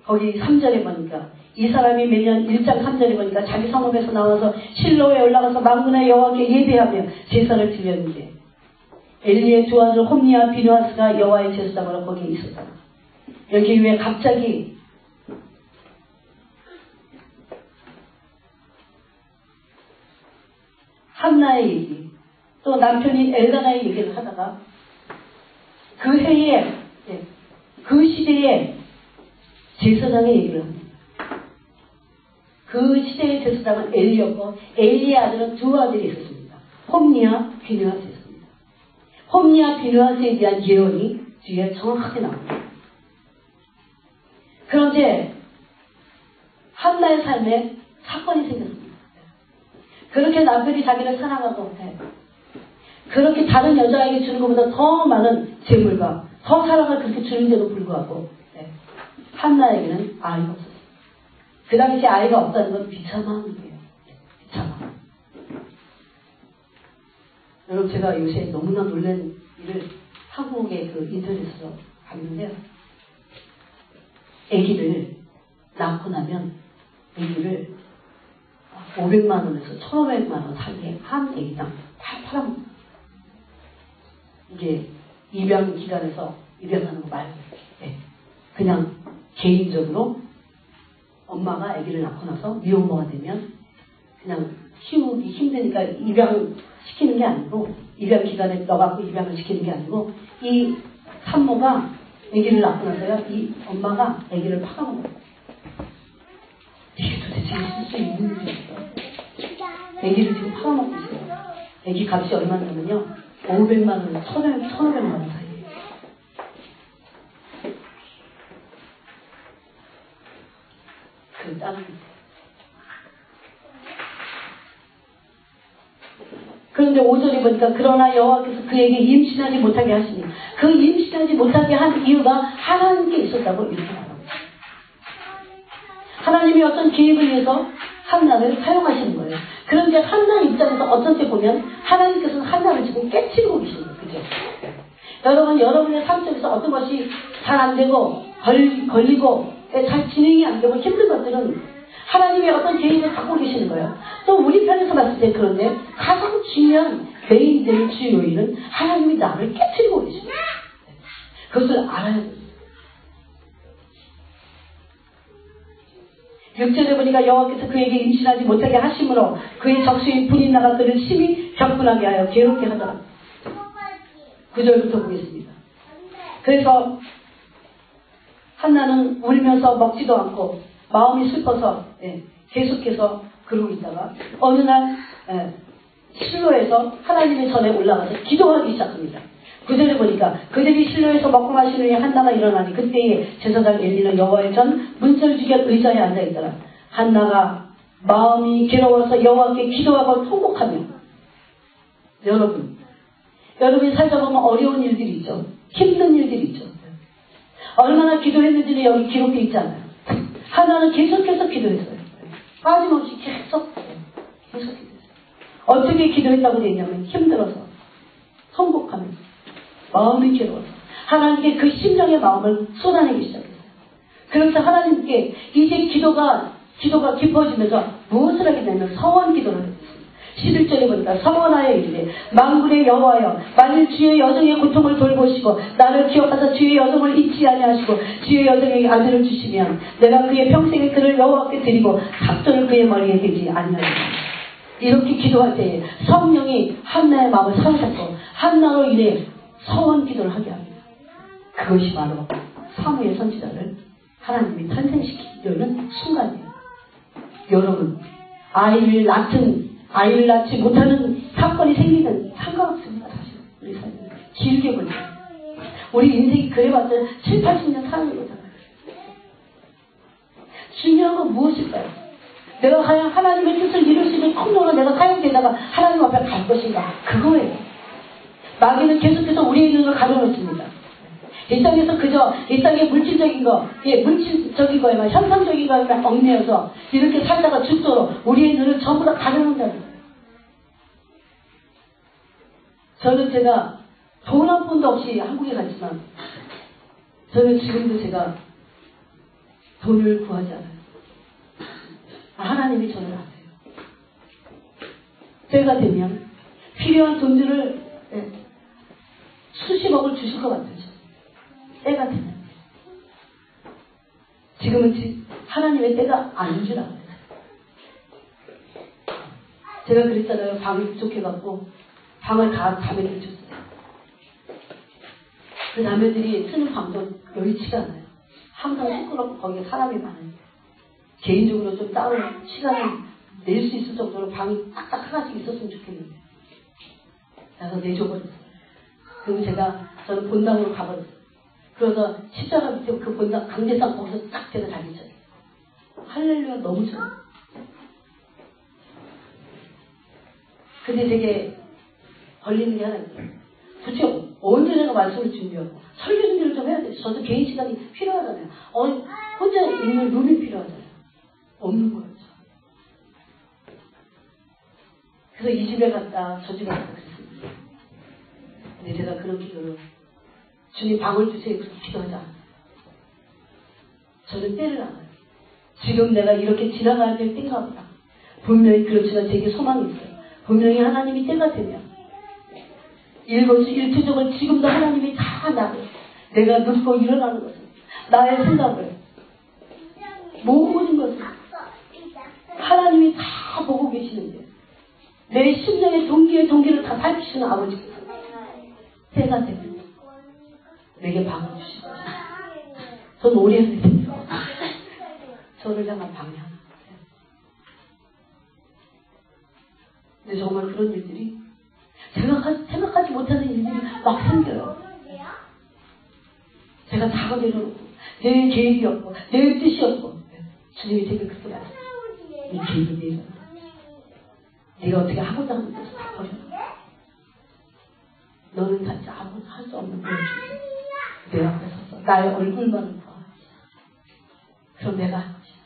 거기 3절에 보니까 이 사람이 매년 1장 3절에 보니까 자기 성읍에서 나와서 실로에 올라가서 만군의 여호와께 예배하며 제사를 드렸는데 엘리의 두 아들 홈니와 비누아스가 여호와의 제사장으로 거기에 있었다. 여기 왜 갑자기 한나의 얘기 또 남편인 엘가나의 얘기를 하다가 그 해에 그 시대에 제사장의 얘기를 합니다. 그 시대의 제사장은 엘리였고 엘리의 아들은 두 아들이 있었습니다. 홈니와 비누아스였습니다. 홈니와 비누아스에 대한 예언이 뒤에 정확하게 나옵니다. 그런데 한나의 삶에 사건이 생겼습니다. 그렇게 남편이 자기를 사랑하고 그렇게 다른 여자에게 주는 것보다 더 많은 재물과 더 사랑을 그렇게 주는데도 불구하고 한나에게는 아이가 없었어요. 그 당시에 아이가 없다는 건 비참함이에요. 비참함. 여러분 제가 요새 너무나 놀란 일을 한국의 그 인터넷으로 봤는데요. 아기를 낳고 나면 아기를 500만 원에서 1,500만 원 사이에 한 아기당 다 팔아먹는 거예요. 이게 입양 기관에서 입양하는 거 말고 그냥 개인적으로 엄마가 아기를 낳고 나서 미혼모가 되면 그냥 키우기 힘드니까 입양시키는 게 아니고 입양 기관에 넣어갖고 입양을 시키는 게 아니고 이 산모가 아기를 낳고 나서야 이 엄마가 아기를 팔아먹어요. 이게 도대체 있을 수 있는 일이었어요. 아기를 지금 팔아먹고 있어요. 아기 값이 얼마냐면요 500만 원, 1,500만 원 사이에요. 그런데 5절에 보니까 그러나 여호와께서 그에게 임신하지 못하게 하시니 그 임신하지 못하게 한 이유가 하나님께 있었다고 이렇게 말합니다. 하나님이 어떤 계획을 위해서 한나를 사용하시는 거예요. 그런데 한나 입장에서 어떤 때 보면 하나님께서는 한나를 지금 깨트리고 계시는 거예요. 그죠? 여러분, 여러분의 삶 속에서 어떤 것이 잘 안 되고 걸리고 잘 진행이 안 되고 힘든 것들은 하나님이 어떤 계획을 갖고 계시는 거예요. 또 우리 편에서 봤을 때 그런데 가장 중요한 메인적인 주요 요인은 하나님이 나를 깨트리고 계시는 거예요. 그것을 알아야 돼요. 6절에 보니까 여호와께서 그에게 임신하지 못하게 하심으로 그의 적수인 불이 나가 그를 심히 격분하게 하여 괴롭게 하더라. 9절부터 보겠습니다. 그래서 한나는 울면서 먹지도 않고 마음이 슬퍼서 계속해서 그러고 있다가 어느 날 실로에서 하나님의 전에 올라가서 기도하기 시작합니다. 9절에 보니까 그들이 실로에서 먹고 마신 후에 한나가 일어나니 그때에 제사장 엘리는 여호와의 전 문설주곁 의자에 앉아있더라. 한나가 마음이 괴로워서 여호와께 기도하고 통곡하며 여러분이 살다 보면 어려운 일들이 있죠. 힘든 일들이 있죠. 얼마나 기도했는지는 여기 기록되어 있지 않아요. 하나는 계속해서 기도했어요. 빠짐없이 계속 기도했어요. 어떻게 기도했다고 되어 있냐면 힘들어서 통곡하며 마음이 괴로워서 하나님께 그 심령의 마음을 쏟아내기 시작했어요. 그래서 하나님께 이제 기도가 깊어지면서 무엇을 하게 되냐면 서원 기도를 하게 됐습니다. 11절에 보니까 서원하여 이르되 만군의 여호와여 만일 주의 여정의 고통을 돌보시고 나를 기억하사 주의 여정을 잊지 아니하시고 주의 여정에게 아들을 주시면 내가 그의 평생에 그를 여호와께 드리고 삽전을 그의 머리에 대지 아니하리라. 이렇게 기도할 때에 성령이 한나의 마음을 사로잡고 한나로 인해 서원 기도를 하게 합니다. 그것이 바로 사무엘 선지자를 하나님이 탄생시키려는 순간이에요. 여러분, 아이를 낳지 못하는 사건이 생기면 상관없습니다. 사실 우리 삶은 길게 보면 우리 인생이 그래봤자 7, 80년 사는 거잖아요. 중요한 건 무엇일까요? 내가 과연 하나님의 뜻을 이룰 수 있는 통로로 내가 사용되다가 하나님 앞에 갈 것인가? 그거예요. 마귀는 계속해서 우리의 눈을 가려놓습니다. 이 땅에서 그저 이 땅의 물질적인 거에만 현상적인 거에만 얽매여서 이렇게 살다가 죽도록 우리의 눈을 전부 다 가려놓는다는 거예요. 저는 제가 돈 한 푼도 없이 한국에 갔지만 저는 지금도 제가 돈을 구하지 않아요. 하나님이 저를 아세요. 때가 되면 필요한 돈들을 수십억을 주실 것 같아요. 때가 되면. 지금은 하나님의 때가 아닌 줄 알아요. 제가 그랬잖아요. 방이 부족해갖고 방을 다 자매들이 줬어요. 그 자매들이 쓰는 방도 여의치가 않아요. 항상 시끄럽고 거기에 사람이 많아요. 개인적으로 좀 따로 시간을 낼 수 있을 정도로 방이 딱딱 하나씩 있었으면 좋겠는데 그래서 내줘버렸어요. 그리고 저는 본당으로 가버렸어요. 그래서 십자가 밑에 그 본당 강제상 거기서 딱 제가 다니죠. 할렐루야 너무 좋아요. 근데 되게 걸리는 게 하나 있어요. 도대체 언제 내가 말씀을 준비하고 설교 준비를 좀 해야 돼. 저도 개인 시간이 필요하잖아요. 혼자 있는 룸이 필요하잖아요. 없는 거예요. 그래서 이 집에 갔다 저 집에 갔다 그랬습니다. 근데 제가 그런 기도를 주님 방을 주세요. 그렇게 기도하지 않아요. 저는 때를 나가요. 지금 내가 이렇게 지나가야 될 때가 보다. 분명히 그렇지만 제게 소망이 있어요. 분명히 하나님이 때가 되면 일거수일투족을 지금도 하나님이 다 나를 내가 눕고 일어나는 것을 나의 생각을 모든 것을 하나님이 다 보고 계시는데 내 심령의 동기를 다 밝히시는 아버지께서 때가 되면 내게 방을 주시고 전 오래됐어요. 저를 향한 방향. 근데 정말 그런 일들이 생각하지 못하는 일들이 막 생겨요. 제가 다 내려놓고 내 계획이 없고 내 뜻이 없고 주님이 제게 그렇게 말씀하세요. 이 계획이 내가 어떻게 하고자 하는 뜻을 다 버려놔. 너는 진짜 아무것도 할 수 없는 거야. 내 앞에 서서 나의 얼굴만은 봐. 그럼 내가 할 것이야.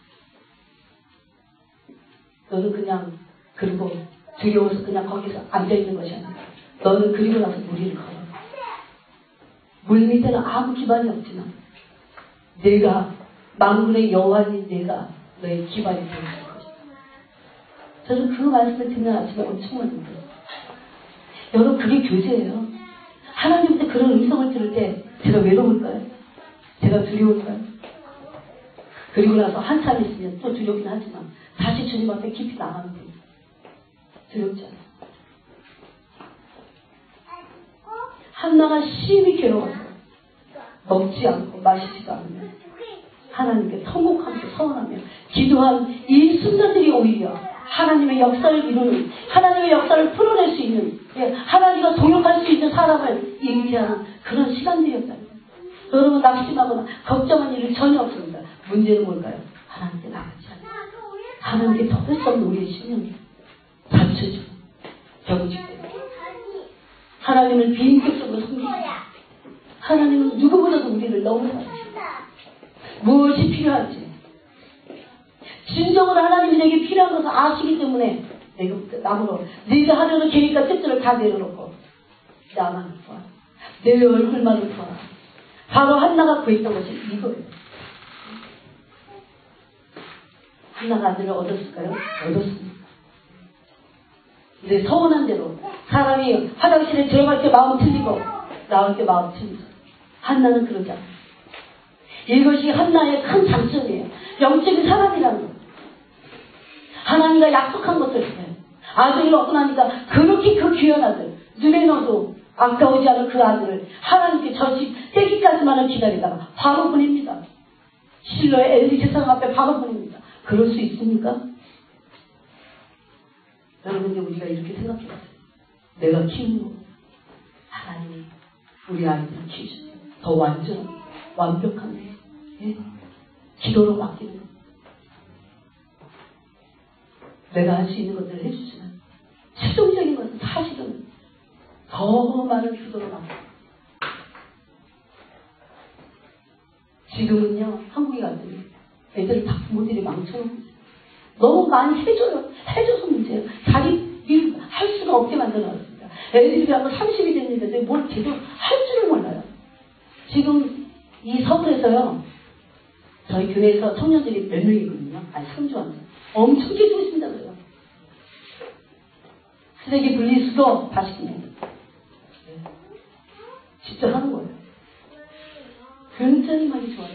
너는 그냥 그리고 두려워서 그냥 거기서 앉아있는 것이 아니라 너는 그리고 나서 무리를 걸어. 물 밑에는 아무 기반이 없지만 내가 만군의 여호와인 내가 너의 기반이 되어줄 것이다. 저는 그 말씀을 듣는 아침에 엄청 힘들어요. 여러분 그게 교제예요. 하나님한테 그런 음성을 들을 때 제가 외로울까요? 제가 두려울까요? 그리고 나서 한참 있으면 또 두렵긴 하지만 다시 주님 앞에 깊이 나가면 돼요. 두렵지 않아요. 한나가 심히 괴로워서 먹지 않고 마시지도 않으면 하나님께 통곡하면서 서원하며 기도한 이 순간들이 오히려 하나님의 역사를 이루는, 하나님의 역사를 풀어낼 수 있는, 하나님과 동역할 수 있는 사람을 잉태하는 그런 시간들이었다는 거예요. 여러분 낙심하거나 걱정한 일은 전혀 없습니다. 문제는 뭘까요? 하나님께 나가지 않아요. 하나님께 덮을 수 없는 우리의 심령이 받쳐주고 경직되고 하나님을 비인격적으로 섬기고 하나님은 누구보다도 우리를 너무 사랑하십니다. 무엇이 필요한지 진정으로 하나님이 내게 필요한 것을 아시기 때문에 내가 나무로 네가 하려는 계획과 뜻들을 다 내려놓고 나만 구하라. 내 얼굴만을 구하라. 바로 한나가 구했던 것이 이거예요. 한나가 아들을 얻었을까요? 얻었습니다. 근데 서운한 대로 사람이 화장실에 들어갈 때 마음 틀리고 나올 때 마음 틀리고 한나는 그러지 않아요. 이것이 한나의 큰 장점이에요. 영적인 사람이라는 것. 하나님과 약속한 것을 아들을 얻고 나니까 그렇게 그 귀한 아들 눈에 넣어도 아까우지 않은 그 아들을 하나님께 저식 떼기까지만을 기다리다가 바로 보냅니다. 실로의 엘리 제사장 앞에 바로 보냅니다. 그럴 수 있습니까? 여러분들 우리가 이렇게 생각해보세요. 내가 키우는 거 하나님이 우리 아이들을 키우셔서 더 완벽한 기도로 맡기는 거. 내가 할 수 있는 것들을 해주지만 최종적인 것은 사실은 더 많은 기도로 맡기는 거. 지금은요 한국에 갔더니 애들을 다 부모들이 망쳐놓고 너무 많이 해줘서 문제예요. 자기 일 할 수가 없게 만들어놨습니다. 애들이 하고 30이 됐는데 뭘 제대로 할 줄을 몰라요. 지금 이 서울에서요 저희 교회에서 청년들이 몇 명이거든요. 아니 3주 엄청 계시고 있습니다. 그래요. 쓰레기 분리수거 다시 그냥 직접 하는 거예요. 굉장히 많이 좋아요.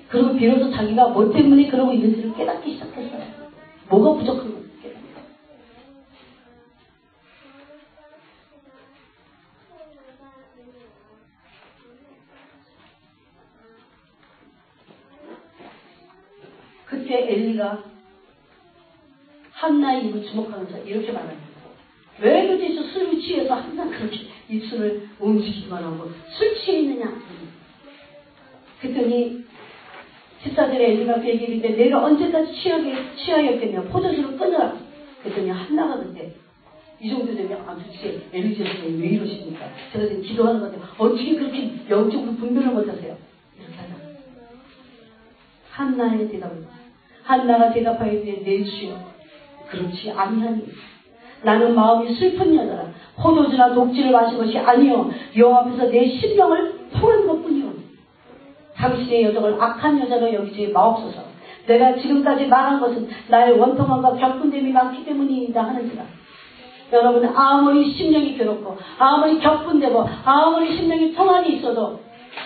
그리고 비로소 자기가 뭐 때문에 그러고 있는지를 깨닫기 시작했어요. 뭐가 부족한 건지 깨닫기. 그때 엘리가 한나의 입을 주목하면서 이렇게 말합니다. 왜 그렇게 술을 취해서 항상 그렇게 입술을 움직이기만 하고 술 취해 있느냐. 그랬더니 14절에 엘리가 그 얘기를 했는데 내가 언제까지 취하였겠냐. 포도주를 끊어라. 그랬더니 한나가 그때 이 정도 되면 도대체 엘리 제사장이 왜 이러십니까? 제가 지금 기도하는 건데 어떻게 그렇게 영적으로 분별을 못하세요? 이렇게 하나. 한나의 대답은 한나가 대답하였는데 내 주여 그렇지 아니하니 나는 마음이 슬픈 여자라 포도주나 독주를 마신 것이 아니요 여호와 앞에서 내 심령을 통한 것뿐이요 당신의 여정을 악한 여자로 여기지 마옵소서. 내가 지금까지 말한 것은 나의 원통함과 격분됨이 많기 때문이다 하는지라. 여러분 아무리 심령이 괴롭고 아무리 격분되고 아무리 심령이 통한이 있어도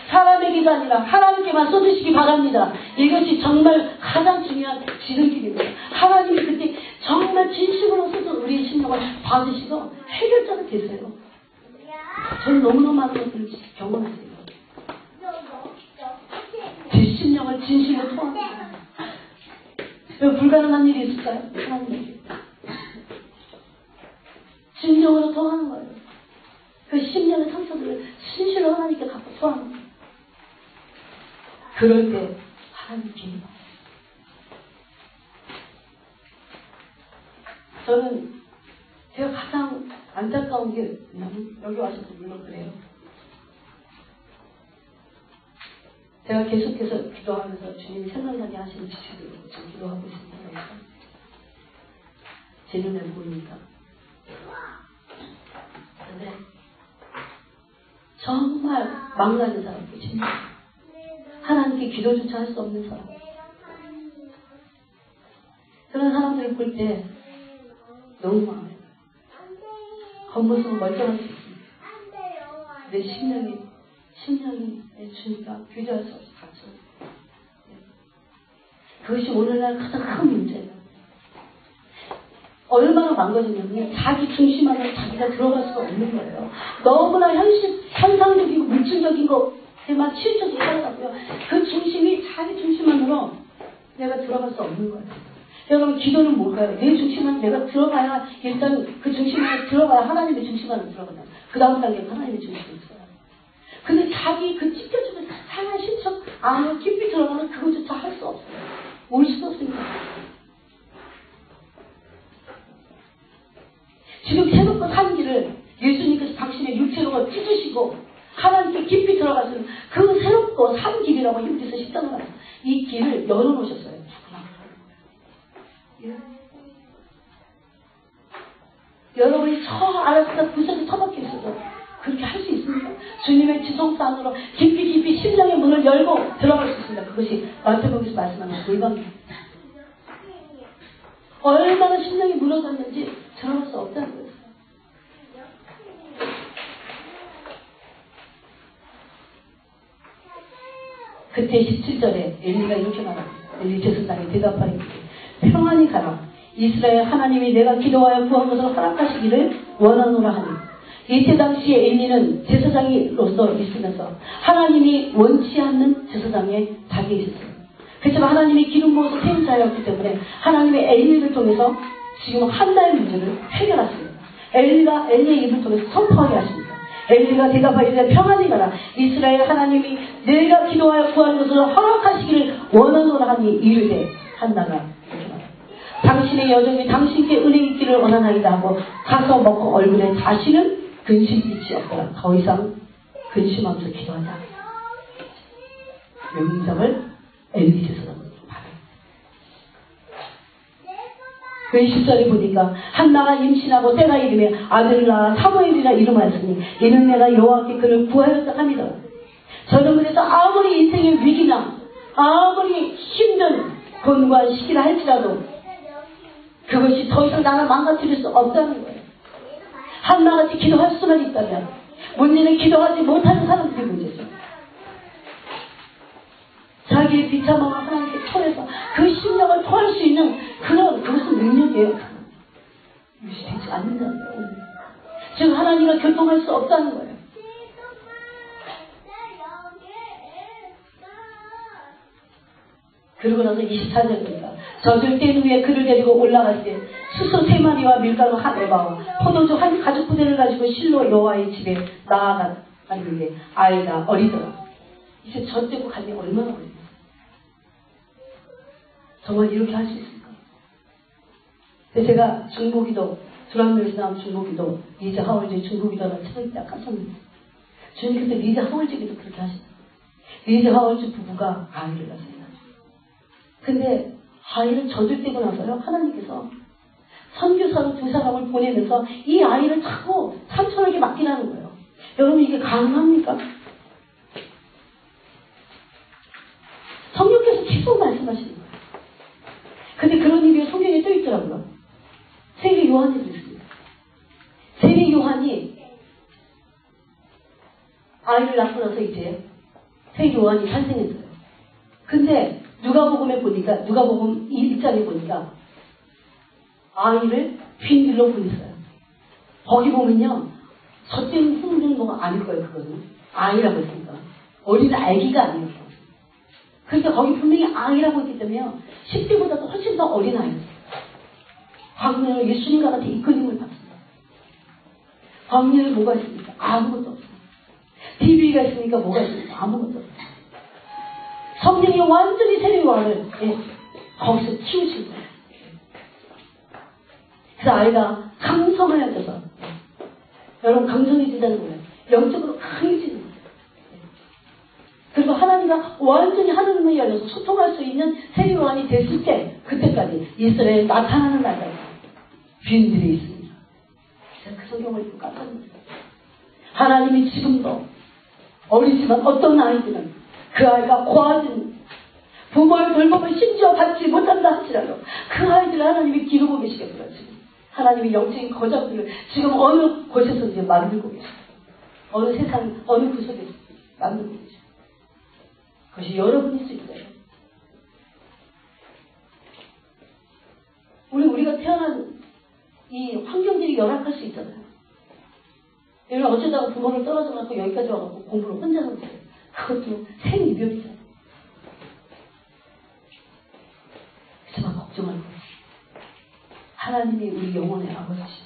사람에게가 아니라 하나님께만 쏟으시기 바랍니다. 이것이 정말 가장 중요한 지름길입니다. 하나님이 그때 정말 진심으로 써서 우리의 심령을 받으시고 해결자가 되세요. 저는 너무너무 많은 것들을 경험했어요. 제 심령을 진심으로 통합니다. 불가능한 일이 있을까요? 하나님에게 진정으로 통하는 거예요. 그 심령의 상처들을 진실로 하나님께 갖고 통하는 거예요. 그럴 때 하나님께 저는 제가 가장 안타까운 게 뭐냐면 여기 와서도 물론 그래요. 제가 계속해서 기도하면서 주님이 생각나게 하시는 지식을 지금 기도하고 있습니다. 제 눈에 보이니까. 근데 정말 망나는 사람 계십니다. 하나님께 기도조차 할 수 없는 사람. 그런 사람들을 볼 때 너무 마음에 겉모습은 멀쩡할 수 있습니다. 내 심령이 내 주니까 규제할 수 없이 갇혀. 그것이 오늘날 가장 큰 문제예요. 얼마나 망가졌냐면 자기 중심 안에 자기가 들어갈 수가 없는 거예요. 너무나 현상적이고 물질적인 것에만 치우쳐서 살아가고요. 그 중심이 자기 중심 안으로 내가 들어갈 수 없는 거예요. 여러분 기도는 뭘까요? 내 중심 안에 내가 들어가야 일단 그 중심 안에 들어가야 하나님의 중심 안에 들어가요. 그 다음 단계는 하나님의 중심에 들어가요. 근데 자기 그 찢겨주는 상한 신청 안으로 깊이 들어가면 그것조차 할 수 없어요. 올 수도 없습니다. 지금 새롭고 산 길을 예수님께서 당신의 육체로 찢으시고 하나님께 깊이 들어가시는 그 새롭고 산 길이라고 힘께서 십자가를 하셨어요. 이 길을 열어놓으셨어요. 여러분이 알아서 구석에 처박혀 있어도 그렇게 할 수 있습니다. 주님의 지성소 안으로 깊이 심령의 문을 열고 들어갈 수 있습니다. 그것이 마태복음에서 말씀하는 골방입니다. 얼마나 심령이 무너졌는지 들어갈 수 없다는 거예요. 그때 17절에 엘리가 이렇게 말합니다. 엘리 제사장이 대답하니 평안히 가라. 이스라엘 하나님이 내가 기도하여 구한 것을 허락하시기를 원하노라 하니 이때 당시에 엘리는 제사장으로서 있으면서 하나님이 원치 않는 제사장에 닭에 있었어요. 그렇지만 하나님이 기름 부어서 세운 자였기 때문에 하나님의 엘리를 통해서 지금 한나의 문제를 해결하십니다. 엘리가 엘리의 입을 통해서 선포하게 하십니다. 엘리가 대답하기를 평안히 가라. 이스라엘 하나님이 내가 기도하여 구한 것을 허락하시기를 원하노라 하니 이르되 한나가 이렇게 말합니다. 당신의 여종이 당신께 은혜 있기를 원하나이다 하고 가서 먹고 얼굴에 다시는 근심빛이 없더라. 더 이상 근심하면서 기도하지 않았다. 명령을 엘리 제사장으로 받았다. 그 20절에 보니까 한나가 임신하고 때가 이르며 아들을 낳아 사무엘이라 이름하였으니 이는 내가 여호와께 그를 구하였다 합니다. 저는 그래서 아무리 인생의 위기나 아무리 힘든 곤고한 시기라 할지라도 그것이 더 이상 나를 망가뜨릴 수 없다는 거예요. 한나같이 기도할 수만 있다면 문제는 기도하지 못하는 사람들이 문제죠. 자기의 비참함을 하나님께 토해서 그 심령을 토할 수 있는 그것은 능력이에요. 유지되지 않는다는 거예요. 즉 하나님과 교통할 수 없다는 거예요. 그러고 나서 24절입니다. 젖을 뗀 후에 그를 데리고 올라갈 때 수소 3마리와 밀가루 한 에바와 포도주 한 가죽 부대를 가지고 실로 여호와의 집에 나아갔는데 아이가 어리더라. 이제 젖 떼고 가니 얼마나 어리냐. 정말 이렇게 할 수 있을까? 근데 제가 중보기도 두란노에서 나온 중보기도 리즈 하월즈 중보기도를 찾을 때 깜짝 놀랐어요. 주님께서 리즈 하월즈에도 그렇게 하시다. 리즈 하월즈 부부가 아이를 낳았어요. 근데 아이를 젖을 떼고 나서요 하나님께서 선교사로 2사람을 보내면서 이 아이를 자꾸 삼촌에게 맡기라는 거예요. 여러분 이게 가능합니까? 성령께서 계속 말씀하시는 거예요. 근데 그런 일이 성경에 또 있더라고요. 세례 요한이 그랬습니다. 세례 요한이 아이를 낳고 나서 이제 세례 요한이 탄생했어요. 근데 누가복음에 보니까 누가복음 1장에 보니까 아이를 빈들로 보냈어요. 거기 보면요 젖된 흥분은 뭐가 아닐 거예요. 그거는 아이라고 했으니까 어린 아기가 아니에요. 그러니까 거기 분명히 아이라고 했기 때문에 10대보다도 훨씬 더 어린 아이였어요. 광야로 예수님과 같은 이끌림을 받습니다. 광야에 뭐가 있습니까? 아무것도 없어요. TV가 있으니까 뭐가 있습니까? 아무것도 없어요. 성령이 완전히 세례 요한을 거기서 키우신 거예요. 그 아이가 강성해져서 여러분 강성해진다는 거예요. 영적으로 강해지는 거예요. 그리고 하나님과 완전히 하나님을 열려서 소통할 수 있는 세리요한이 됐을 때 그때까지 이스라엘에 나타나는 날까지 빈들이 있습니다. 제가 그 성경을 읽고 깜짝 놀랐어요. 하나님이 지금도 어리지만 어떤 아이들은 그 아이가 고아진 부모의 돌봄을 심지어 받지 못한다 할지라도 그 아이들을 하나님이 기르고 계시겠구나. 지금 하나님이 영적인 거잡들을 지금 어느 곳에서 이제 만들고 계시고 어느 세상 어느 구석에서 만들고 계시고 그것이 여러분일 수 있어요. 우리가 태어난 이 환경들이 열악할 수 있잖아요. 여러분 어쩌다가 부모를 떨어져 갖고 여기까지 와갖고 공부를 혼자 하는 거예요. 그것도 생이별이잖아요. 그렇지만 걱정할 거예요. 하나님이 우리 영혼의 아버지시죠.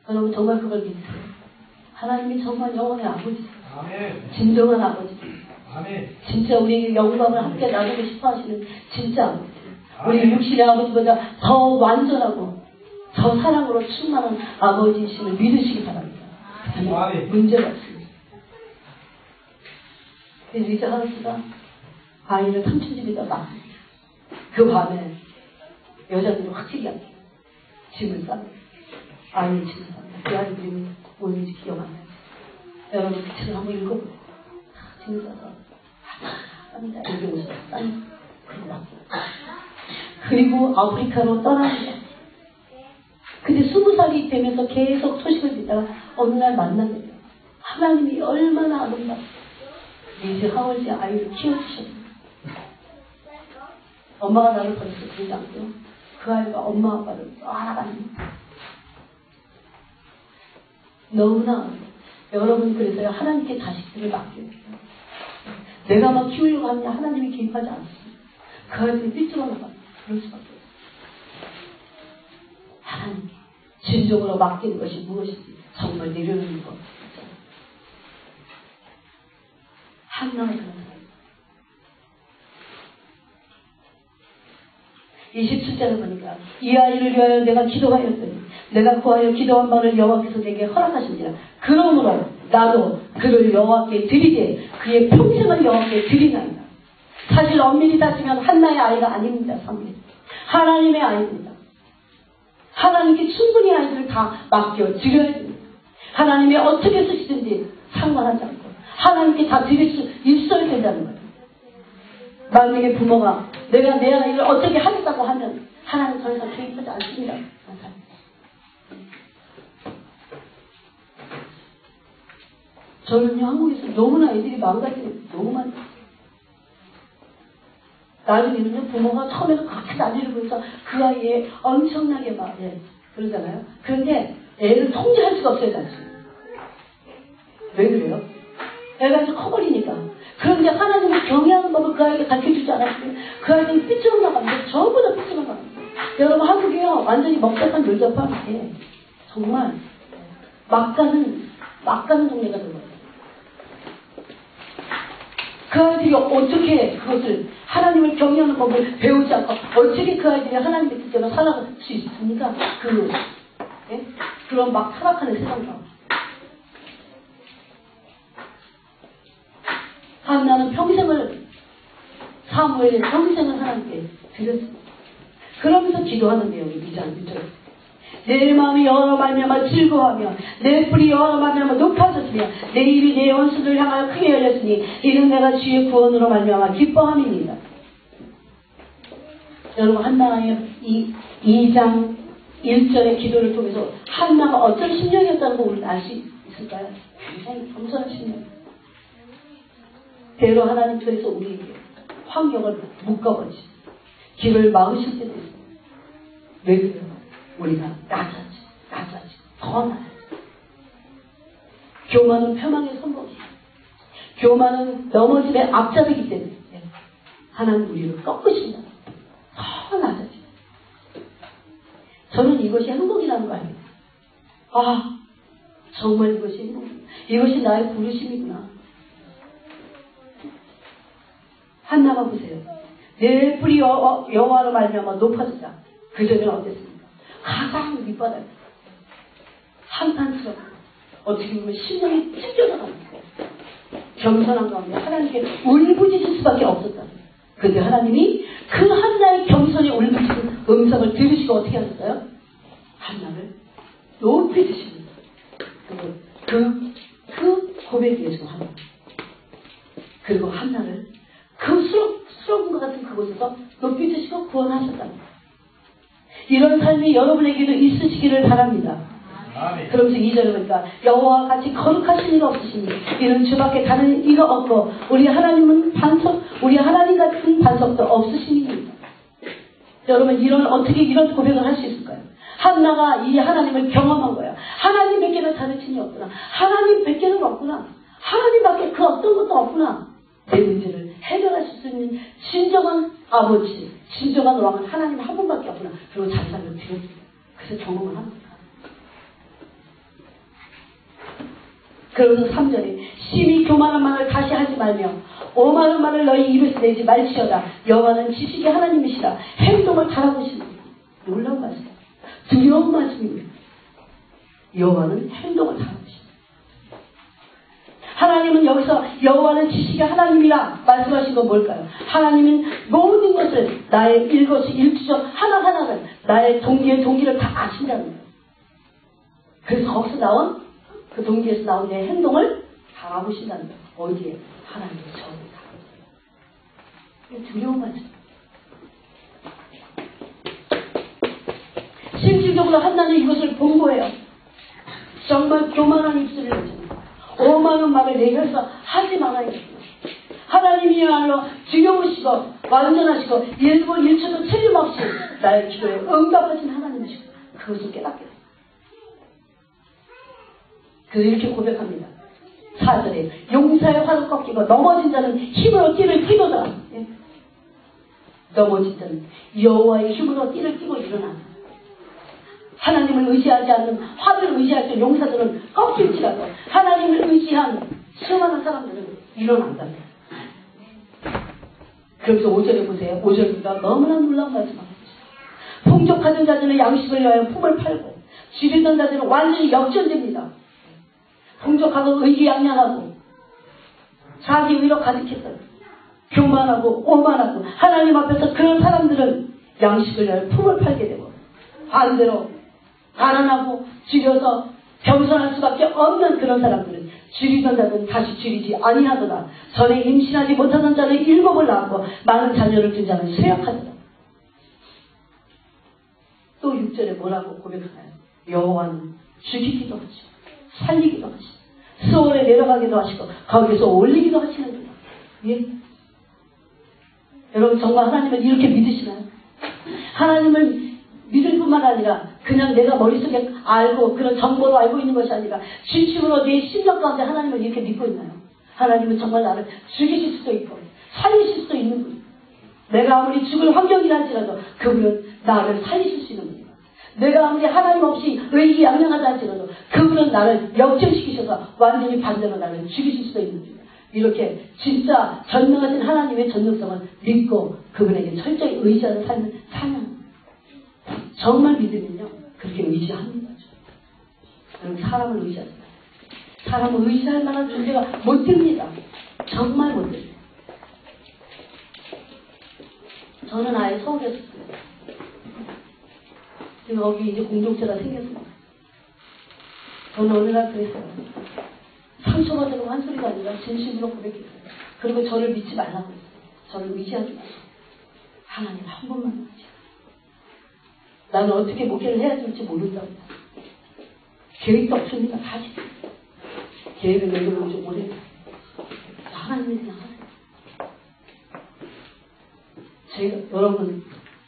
여러분 정말 그걸 믿으세요. 하나님이 정말 영혼의 아버지세요. 진정한 아버지세요. 진짜 우리에게 영광을 함께 나누고 싶어 하시는 진짜 아버지세요. 우리 육신의 아버지보다 더 완전하고 더 사랑으로 충만한 아버지이심을 믿으시기 바랍니다. 문제가 없습니다. 그래서 리자 하우스가 아이를 삼촌집에다 놨습니다. 그 밤에 여자들이 확실히 않게 짐을 쌉니다. 아이를 짐을 쌉니다. 그 아이 이름이 뭔지 기억 안 나요. 여러분 그 책을 한번 읽어보세요. 짐을 싸서 쌉니다. 여기 오셔서 쌉니다. 그리고 아프리카로 떠납니다. 근데 20살이 되면서 계속 소식을 듣다가 어느 날 만나게 돼요. 하나님이 얼마나 아름답고 리즈 하월즈의 아이를 키워주셨어요. 엄마가 나를 버려서 그러지 않고요. 그 아이가 엄마 아빠를 알아갑니다. 너무나 여러분 그래서요 하나님께 자식들을 맡겨요. 내가 막 키우려고 하면 하나님이 개입하지 않습니다. 그 아이들이 삐뚤어 나가요. 그럴 수밖에 없어요. 하나님께 진정으로 맡기는 것이 무엇인지 정말 내려놓는 것. 한나가 그런 사람. 27절을 보니까 이 아이를 위하여 내가 기도하였더니 내가 구하여 기도한 바를 여호와께서 내게 허락하신지라. 그러므로 나도 그를 여호와께 드리되 그의 평생을 여호와께 드리나이다. 사실 엄밀히 따지면 한나의 아이가 아닙니다. 하나님의 아이입니다. 하나님께 충분히 아이들을 다 맡겨 드려야 됩니다. 하나님이 어떻게 쓰시든지 상관하지 않고 하나님께 다 드릴 수 있어야 된다는 거예요. 만약에 부모가 내가 내 아이를 어떻게 하겠다고 하면 하나님 더 이상 개입하지 않습니다. 저는요 한국에서 너무나 애들이 망가지는 너무 많이 나중에는요 부모가 처음에는 그렇게 난리를 부려서 그 아이에 엄청나게 막 그러잖아요. 그런데 애를 통제할 수가 없어요 단지. 왜 그래요? 애가 이제 커버리니까. 그런데 하나님을 경외하는 법을 그 아이에게 가르쳐주지 않았으면 그 아이들이 삐뚤어 나갑니다. 전부 다 삐뚤어 나갑니다. 여러분 한국이요 완전히 먹자판 놀자판에 정말 막 가는 동네가 된 거예요. 그 아이들이 어떻게 그것을 하나님을 경외하는 법을 배우지 않고 어떻게 그 아이들이 하나님의 뜻대로 살아갈 수 있습니까? 그런 막 타락하는 세상이라고. 한나는 평생을 사무엘의 평생을 하나님께 드렸습니다. 그러면서 기도하는데요. 여기 2장 1절에 내 마음이 여호와로 말미암아 즐거워하며 내 뿔이 여호와로 말미암아 높아졌으며 내 입이 내 원수를 향하여 크게 열렸으니 이는 내가 주의 구원으로 말미암아 기뻐함입니다. 여러분 한나의 이 2장 1절의 기도를 통해서 한나가 어떤 심령이었다는 거 우리는 알 수 있을까요? 굉장히 겸손한 심령. 대로 하나님께서 우리에게 환경을 묶어버리시 길을 막으실 때도 있습니다. 왜 그래요? 우리가 낮아지고 더 낮아지고 교만은 폐망의 선봉이에요. 교만은 넘어짐의 앞잡이기 때문에 하나님 우리를 꺾으신다. 더 낮아지고 저는 이것이 행복이라는 거 아닙니다. 아 정말 이것이 행복이구나. 이것이 나의 부르심이구나. 한나가 보세요. 내 뿔이 여호와로 말미암아 높아지자. 그전에는 어땠습니까? 가장 밑바닥에 한탄스럽고 어떻게 보면 심령이 찢겨져 가는 거예요. 겸손한 가운데 하나님께 울부짖을 수밖에 없었다. 그런데 하나님이 그 한나의 겸손히 울부짖은 음성을 들으시고 어떻게 하셨어요? 한나를 높이 드시는 거예요. 그 고백이 예수 하나. 그리고 한나를 그 수렁 것 같은 그곳에서 높이 드시고 구원하셨다. 이런 삶이 여러분에게도 있으시기를 바랍니다. 그러면서 2절에 보니까 여호와와 같이 거룩하신 이가 없으시니 이는 주밖에 다른 이가 없고 우리 하나님 같은 반석도 없으시니. 여러분 어떻게 이런 고백을 할 수 있을까요? 한나가 이 하나님을 경험한 거야. 하나님 밖에는 다른 신이 없구나. 하나님 밖에는 없구나. 하나님밖에 그 어떤 것도 없구나. 내 문제를 해결하실 수 있는 진정한 아버지, 진정한 왕은 하나님 한 분밖에 없구나. 그리고 잔상을 드렸습니다. 그래서 경험을 합니다. 그러면서 3절에 심히 교만한 말을 다시 하지 말며 오만한 말을 너희 입에서 내지 말지어다. 여호와는 지식의 하나님이시라. 행동을 달아보시는 놀라운 말씀, 두려운 말씀입니다. 여호와는 행동을 달아보십니다. 하나님은 여기서 여호와는 지식의 하나님이라 말씀하신 건 뭘까요? 하나님은 모든 것을 나의 일거수 일투족 하나하나를 나의 동기를 다 아신다는 거예요. 그래서 거기서 나온 그 동기에서 나온 내 행동을 다 알아보신다는 거예요. 어디에? 하나님의 저를 다 알아보세요. 두려운 말씀. 실질적으로 한나는 이것을 본 거예요. 정말 교만한 입술을 내지 오만한 말을 내 혀에서 하지 말아야겠구나. 하나님이야말로 두려우시고 완전하시고 일분 일초도 틀림없이 나의 기도에 응답하신 하나님이시고 그것을 깨닫게 됩니다. 그래서 이렇게 고백합니다. 4절에 용사의 활을 꺾이고 넘어진 자는 힘으로 띠를 띠도다. 예? 넘어진 자는 여호와의 힘으로 띠를 띠고 일어나. 하나님을 의지하지 않는 화를 의지할 때 용사들은 꺾일지라도 하나님을 의지한 수많은 사람들은 일어난다. 그래서 5절에 보세요. 5절입니다. 너무나 놀라운 말씀합니다. 풍족하던 자들은 양식을 위하여 품을 팔고 줄이던 자들은 완전히 역전됩니다. 풍족하고 의기양양하고 자기 의로 가득했어요. 교만하고 오만하고 하나님 앞에서 그런 사람들은 양식을 위하여 품을 팔게 되고 반대로 가난하고 줄여서 겸손할 수밖에 없는 그런 사람들은 줄이던 자는 다시 줄이지 아니하더라. 전에 임신하지 못하던 자는 7을 낳았고 많은 자녀를 둔 자는 쇠약하더라. 또 6절에 뭐라고 고백하나요? 여호와는 죽이기도 하시고 살리기도 하시고 수월에 내려가기도 하시고 거기서 올리기도 하시는구나. 예? 여러분 정말 하나님을 이렇게 믿으시나요? 하나님을 믿을 뿐만 아니라 그냥 내가 머릿속에 알고 그런 정보로 알고 있는 것이 아니라 진심으로 내 심령 가운데 하나님을 이렇게 믿고 있나요? 하나님은 정말 나를 죽이실 수도 있고 살리실 수도 있는 분. 내가 아무리 죽을 환경이라 할지라도 그분은 나를 살리실 수 있는 분이다. 내가 아무리 하나님 없이 의기양양하다 할지라도 그분은 나를 역전시키셔서 완전히 반대로 나를 죽이실 수도 있는 분이다. 이렇게 진짜 전능하신 하나님의 전능성을 믿고 그분에게 철저히 의지하는 삶을 사는 정말 믿으면요 그렇게 의지합니다. 여러분 사람을 의지하지 마세요. 사람을 의지할 만한 존재가 못 됩니다. 정말 못 됩니다. 저는 아예 서울에 있었어요. 지금 거기 이제 공동체가 생겼습니다. 저는 어느 날 그랬어요. 상처받으려고 한 소리가 아니라 진심으로 고백했어요. 그리고 저를 믿지 말라고 했어요. 저를 의지하지 마세요. 하나님 한 번만 의지하세요. 나는 어떻게 목회를 해야 될지 모른다고. 계획도 없습니다. 사실. 계획을 내려놓은 지 오래됐어요. 하나님이 그냥 하세요.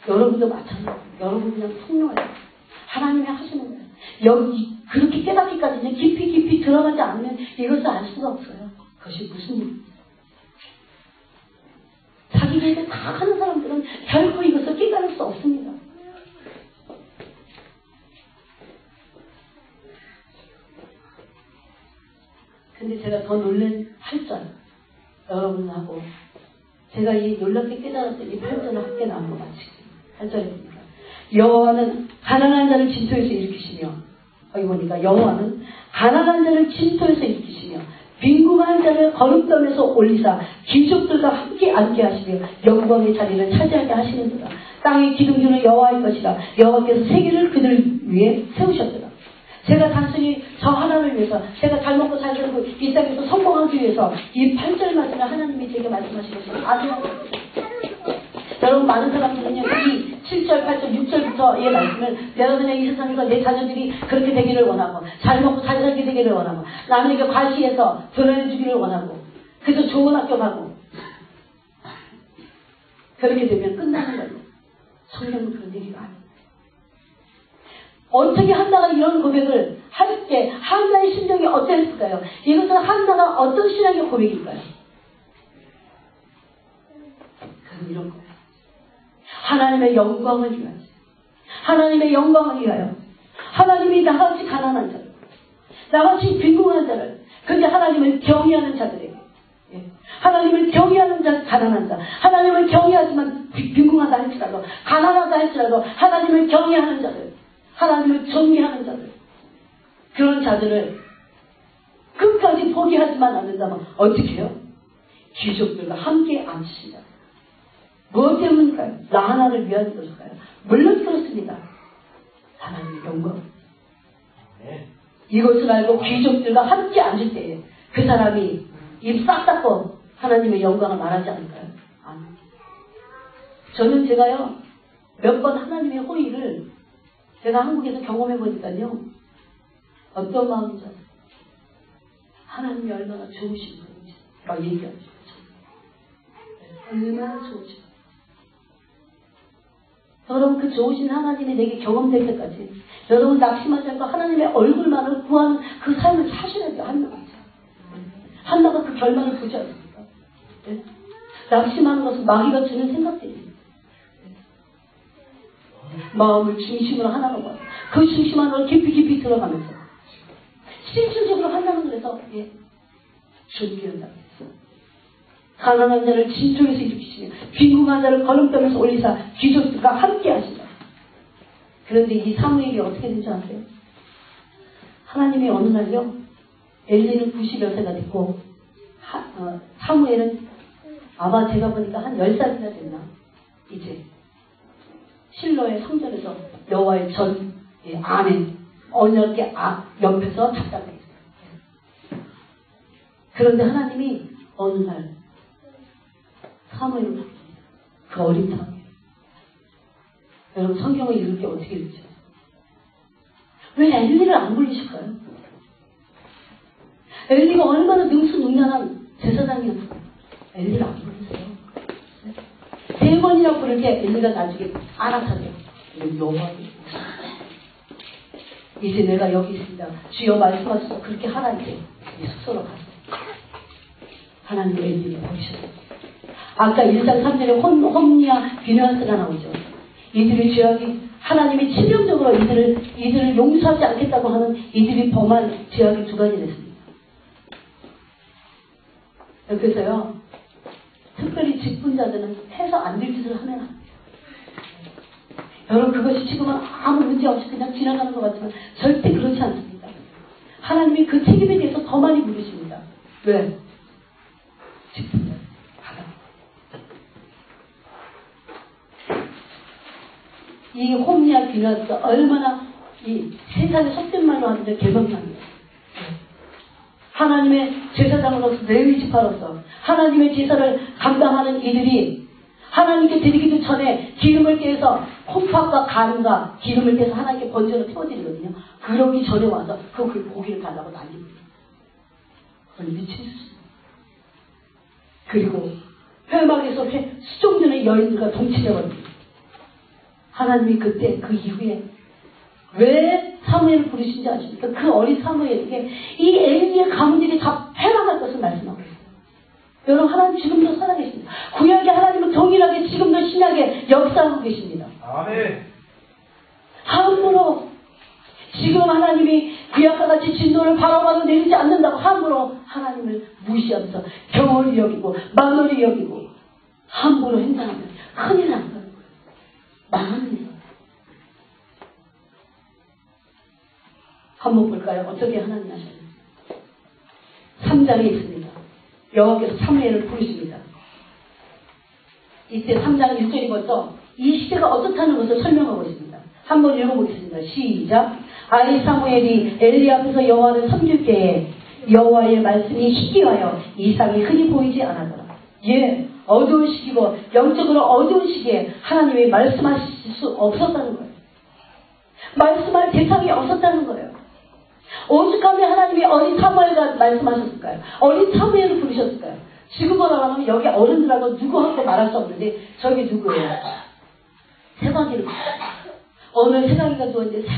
여러분도 마찬가지예요. 여러분 그냥 통로예요. 하나님이 하시는 거예요. 여기 그렇게 깨닫기까지는 깊이 들어가지 않으면 이것을 알 수가 없어요. 그것이 무슨 일입니까? 자기 계획을 다 하는 사람들은 결코 이것을 깨달을 수 없습니다. 근데 제가 더 놀란 8절 여러분하고 제가 이 놀랍게 깨달았던 이 8절을 함께 나누고 마치겠습니다. 8절에 보니까 여호와는 가난한 자를 진토에서 일으키시며, 여기 보니까 여호와는 가난한 자를 진토에서 일으키시며 빈궁한 자를 거룩덤에서 올리사 귀족들과 함께 앉게 하시며 영광의 자리를 차지하게 하시는도다. 땅의 기둥들은 여호와의 것이라. 여호와께서 세계를 그들 위에 세우셨도다. 제가 단순히 저 하나를 위해서, 제가 잘 먹고 잘 살고 이 땅에서 성공하기 위해서 이 8절 말씀을 하나님이 제게 말씀하신 것을 아멘. 여러분, 많은 사람들은요, 이 7절, 8절, 6절부터의 말씀을 내가 그냥 이 세상에서 내 자녀들이 그렇게 되기를 원하고, 잘 먹고 잘 살게 되기를 원하고, 남에게 과시해서 드러내주기를 원하고, 그래서 좋은 학교 가고, 그렇게 되면 끝나는 거예요. 성경은 그런 얘기가 아니에요. 어떻게 한나가 이런 고백을 할 때 한나의 심정이 어땠을까요? 이것은 한나가 어떤 신앙의 고백일까요? 그건 이런 거예요. 하나님의 영광을 위하여, 하나님의 영광을 위하여, 하나님이 나같이 가난한 자를, 나같이 빈궁한 자를, 근데 하나님을 경외하는 자들에게, 하나님을 경외하는 자, 가난한 자, 하나님을 경외하지만 빈궁하다 할지라도, 가난하다 할지라도 하나님을 경외하는 자들, 하나님을 존경하는 자들, 그런 자들을 끝까지 포기하지만 않는다면 어떻게 해요? 귀족들과 함께 앉으신다. 무엇 때문일까요? 나 하나를 위한 것일까요? 물론 그렇습니다. 하나님의 영광. 이것을 알고 귀족들과 함께 앉을 때에 그 사람이 입 싹 닫고 하나님의 영광을 말하지 않을까요? 아닙니다. 저는 제가요, 몇 번 하나님의 호의를 제가 한국에서 경험해 보니까요, 어떤 마음인지 아세요? 하나님이 얼마나 좋으신 분인지 막 얘기하죠. 얼마나 좋으신. 여러분, 그 좋으신 하나님이 내게 경험될 때까지 여러분 낙심하지 않고 하나님의 얼굴만을 구하는 그 삶을 사셔야 돼요. 한나가. 한나가 그 결말을 보지 않습니까? 네? 낙심하는 것은 마귀가 주는 생각들입니다. 마음을 중심으로 하나로 봐요. 그 중심 안으로 깊이 들어가면서 실질적으로 한다는 그래서 존귀한다. 가난한 자를 진토에서 일으키시며 빈궁한 자를 거름떠면서 올리사 귀족들과 함께 하신다. 그런데 이 사무엘이 어떻게 된지 아세요? 하나님이 어느 날요, 엘리는 90여 세가 됐고 사무엘은 아마 제가 보니까 한 10살이나 됐나, 이제 실로의 성전에서 여호와의 전 아멘 언약의 옆에서 답답해 있어요. 그런데 하나님이 어느 날 사무엘을 부릅니다. 그 어린 사무엘. 여러분, 성경을 읽을 때 어떻게 읽죠? 왜 엘리를 안 불리실까요? 엘리가 얼마나 능수능란한 제사장이었어요. 엘리를 안 부르세요. 3번이나 부를 때 엘리가 나중에 알아차려요. 여호와를 이제 내가 여기 있습니다. 주여 말씀하셔서 그렇게 하라. 이제 숙소로 가서 하나님 엘리를 부르셨어요. 아까 1장 3절에 홈리와 비느하스가 나오죠. 이들의 죄악이, 하나님이 치명적으로 이들을 용서하지 않겠다고 하는 이들이 범한 죄악이 2가지 됐습니다. 그래서요, 특별히 직분자들은 해서 안 될 짓을 하면 안 돼요. 여러분, 그것이 지금은 아무 문제 없이 그냥 지나가는 것 같지만 절대 그렇지 않습니다. 하나님이 그 책임에 대해서 더 많이 물으십니다. 왜? 직분자. 이 홈리와 비느하스가 얼마나 이 세상에 속된 말로 하는데 개성납니다. 하나님의 제사장으로서, 레위 지파로서 하나님의 제사를 감당하는 이들이 하나님께 드리기도 전에 기름을 떼서 콩팥과 간과 기름을 떼서 하나님께 번제로 태워드리거든요. 그러기 전에 와서 그 고기를 달라고 난립니다. 그건 미친 수준. 그리고 회막에서 수종전의 여인들과 동치려버립니다. 하나님이 그때 그 이후에 왜 사무엘을 부르신지 아십니까? 그 어린 사무엘에게 이 엘리의 가문들이 다 패망할 것을 말씀하고 있어요. 여러분, 하나님 지금도 살아계십니다. 구약의 하나님은 동일하게 지금도 신약에 역사하고 계십니다. 아멘. 함부로 지금 하나님이 구약과 같이 진노를 바로바로 내리지 않는다고 함부로 하나님을 무시하면서 경홀히 여기고 만홀히 여기고 함부로 행동하면 큰일 난다는 거예요. 망합니다. 한번 볼까요? 어떻게 하나님 하셨는지. 3장에 있습니다. 여호와께서 사무엘을 부르십니다. 이때 3장 1절이부터 이 시대가 어떻다는 것을 설명하고 있습니다. 한번 읽어보겠습니다. 시작. 아이 사무엘이 엘리 앞에서 여호와를 섬길 때에 여호와의 말씀이 희귀하여 이상이 흔히 보이지 않았더라. 예, 어두운 시기고 영적으로 어두운 시기에 하나님이 말씀하실 수 없었다는 거예요. 말씀할 대상이 없었다는 거예요. 오죽하면 하나님이 어린 사무엘과 말씀하셨을까요? 어린 사무엘을 부르셨을까요? 지금으로 하면 여기 어른들하고 누구하고 말할 수 없는데 저기 누구예요? 세상이를 어느 세상이가 누웠는데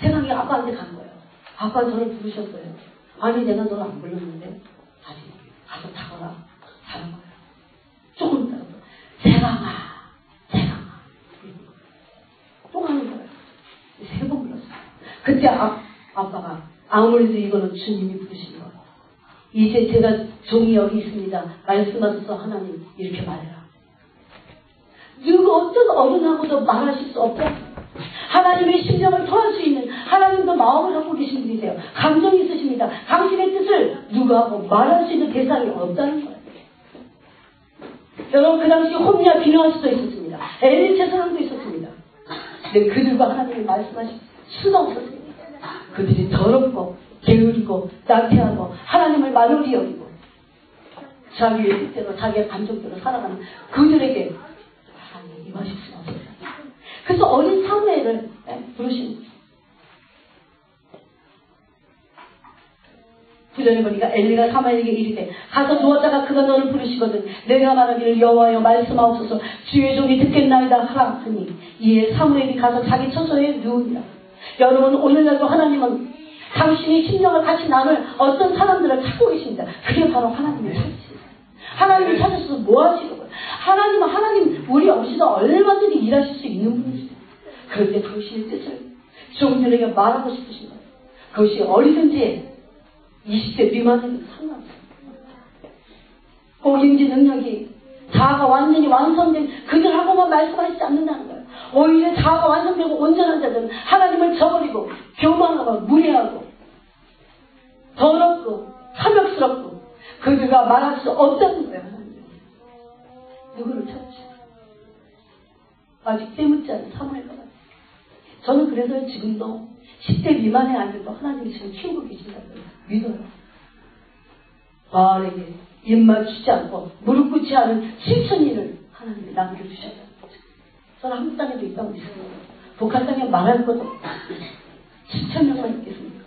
세상이 아빠한테 간 거예요. 아빠 저를 부르셨어요. 아니 내가 너를 안 불렀는데 아직 가서 타거라 자는 거예요. 조금 있다가 세상아 또 가는 거예요. 3번 불렀어요. 그때 아빠가 아무래도 이거는 주님이 부르신 거예요. 이제 제가 종이 여기 있습니다. 말씀하셔서 하나님 이렇게 말해라. 누구 어떤 어른하고도 말하실 수 없죠. 하나님의 심정을 토할 수 있는 하나님도 마음을 갖고 계신 분이세요. 감정이 있으십니다. 당신의 뜻을 누구하고 말할 수 있는 대상이 없다는 거예요. 여러분 그 당시 홈리아 비누아스도 있었습니다. 엘리 제사장도 있었습니다. 근데 그들과 하나님이 말씀하실 수는 없었습니다. 그들이 더럽고 게으르고 나태하고 하나님을 말로리 여기고 자기의 뜻대로 자기의 감정대로 살아가는 그들에게 하나님이 임하실 수는 없었어요. 그래서 어린 사무엘을 부르신 거예요. 구절에 보니까 엘리가 사무엘에게 이르되 가서 누웠다가 그가 너를 부르시거든 내가 말하기를 여호와여 말씀하옵소서 주의 종이 듣겠나이다 하라 하니 이에 사무엘이 가서 자기 처소에 누우니라. 여러분 오늘날도 하나님은 당신의 심령을 같이 나눌 어떤 사람들을 찾고 계십니다. 그게 바로 하나님을 찾으시는 거예요. 하나님을 찾으셔서 뭐 하시는 하나님은 하나님 우리 없이도 얼마든지 일하실 수 있는 분이시죠. 그런데 당신의 뜻을 종들에게 말하고 싶으신 거예요. 그것이 어리든지 20대 미만에도 상관없어요. 공인지 능력이 자아가 완전히 완성된 그들하고만 말씀하시지 않는다는 거예요. 오히려 자아가 완성되고 온전한 자들은 하나님을 저버리고 교만하고 무례하고 더럽고 탐욕스럽고 그들과 말할 수 없다는 거예요. 하나님 누구를 찾으시고 아직 때묻지 않은 사무엘과 같아요. 저는 그래서 지금도 10대 미만의 아이들도 하나님이 지금 키우고 계신다고 믿어요. 바알에게 입 맞추지 않고 무릎 꿇지 않은 7,000인을 하나님이 남겨주셨어요. 저는 한국 땅에도 있다고 믿습니다. 북한 땅에 말할 것도 7,000명만 있겠습니까?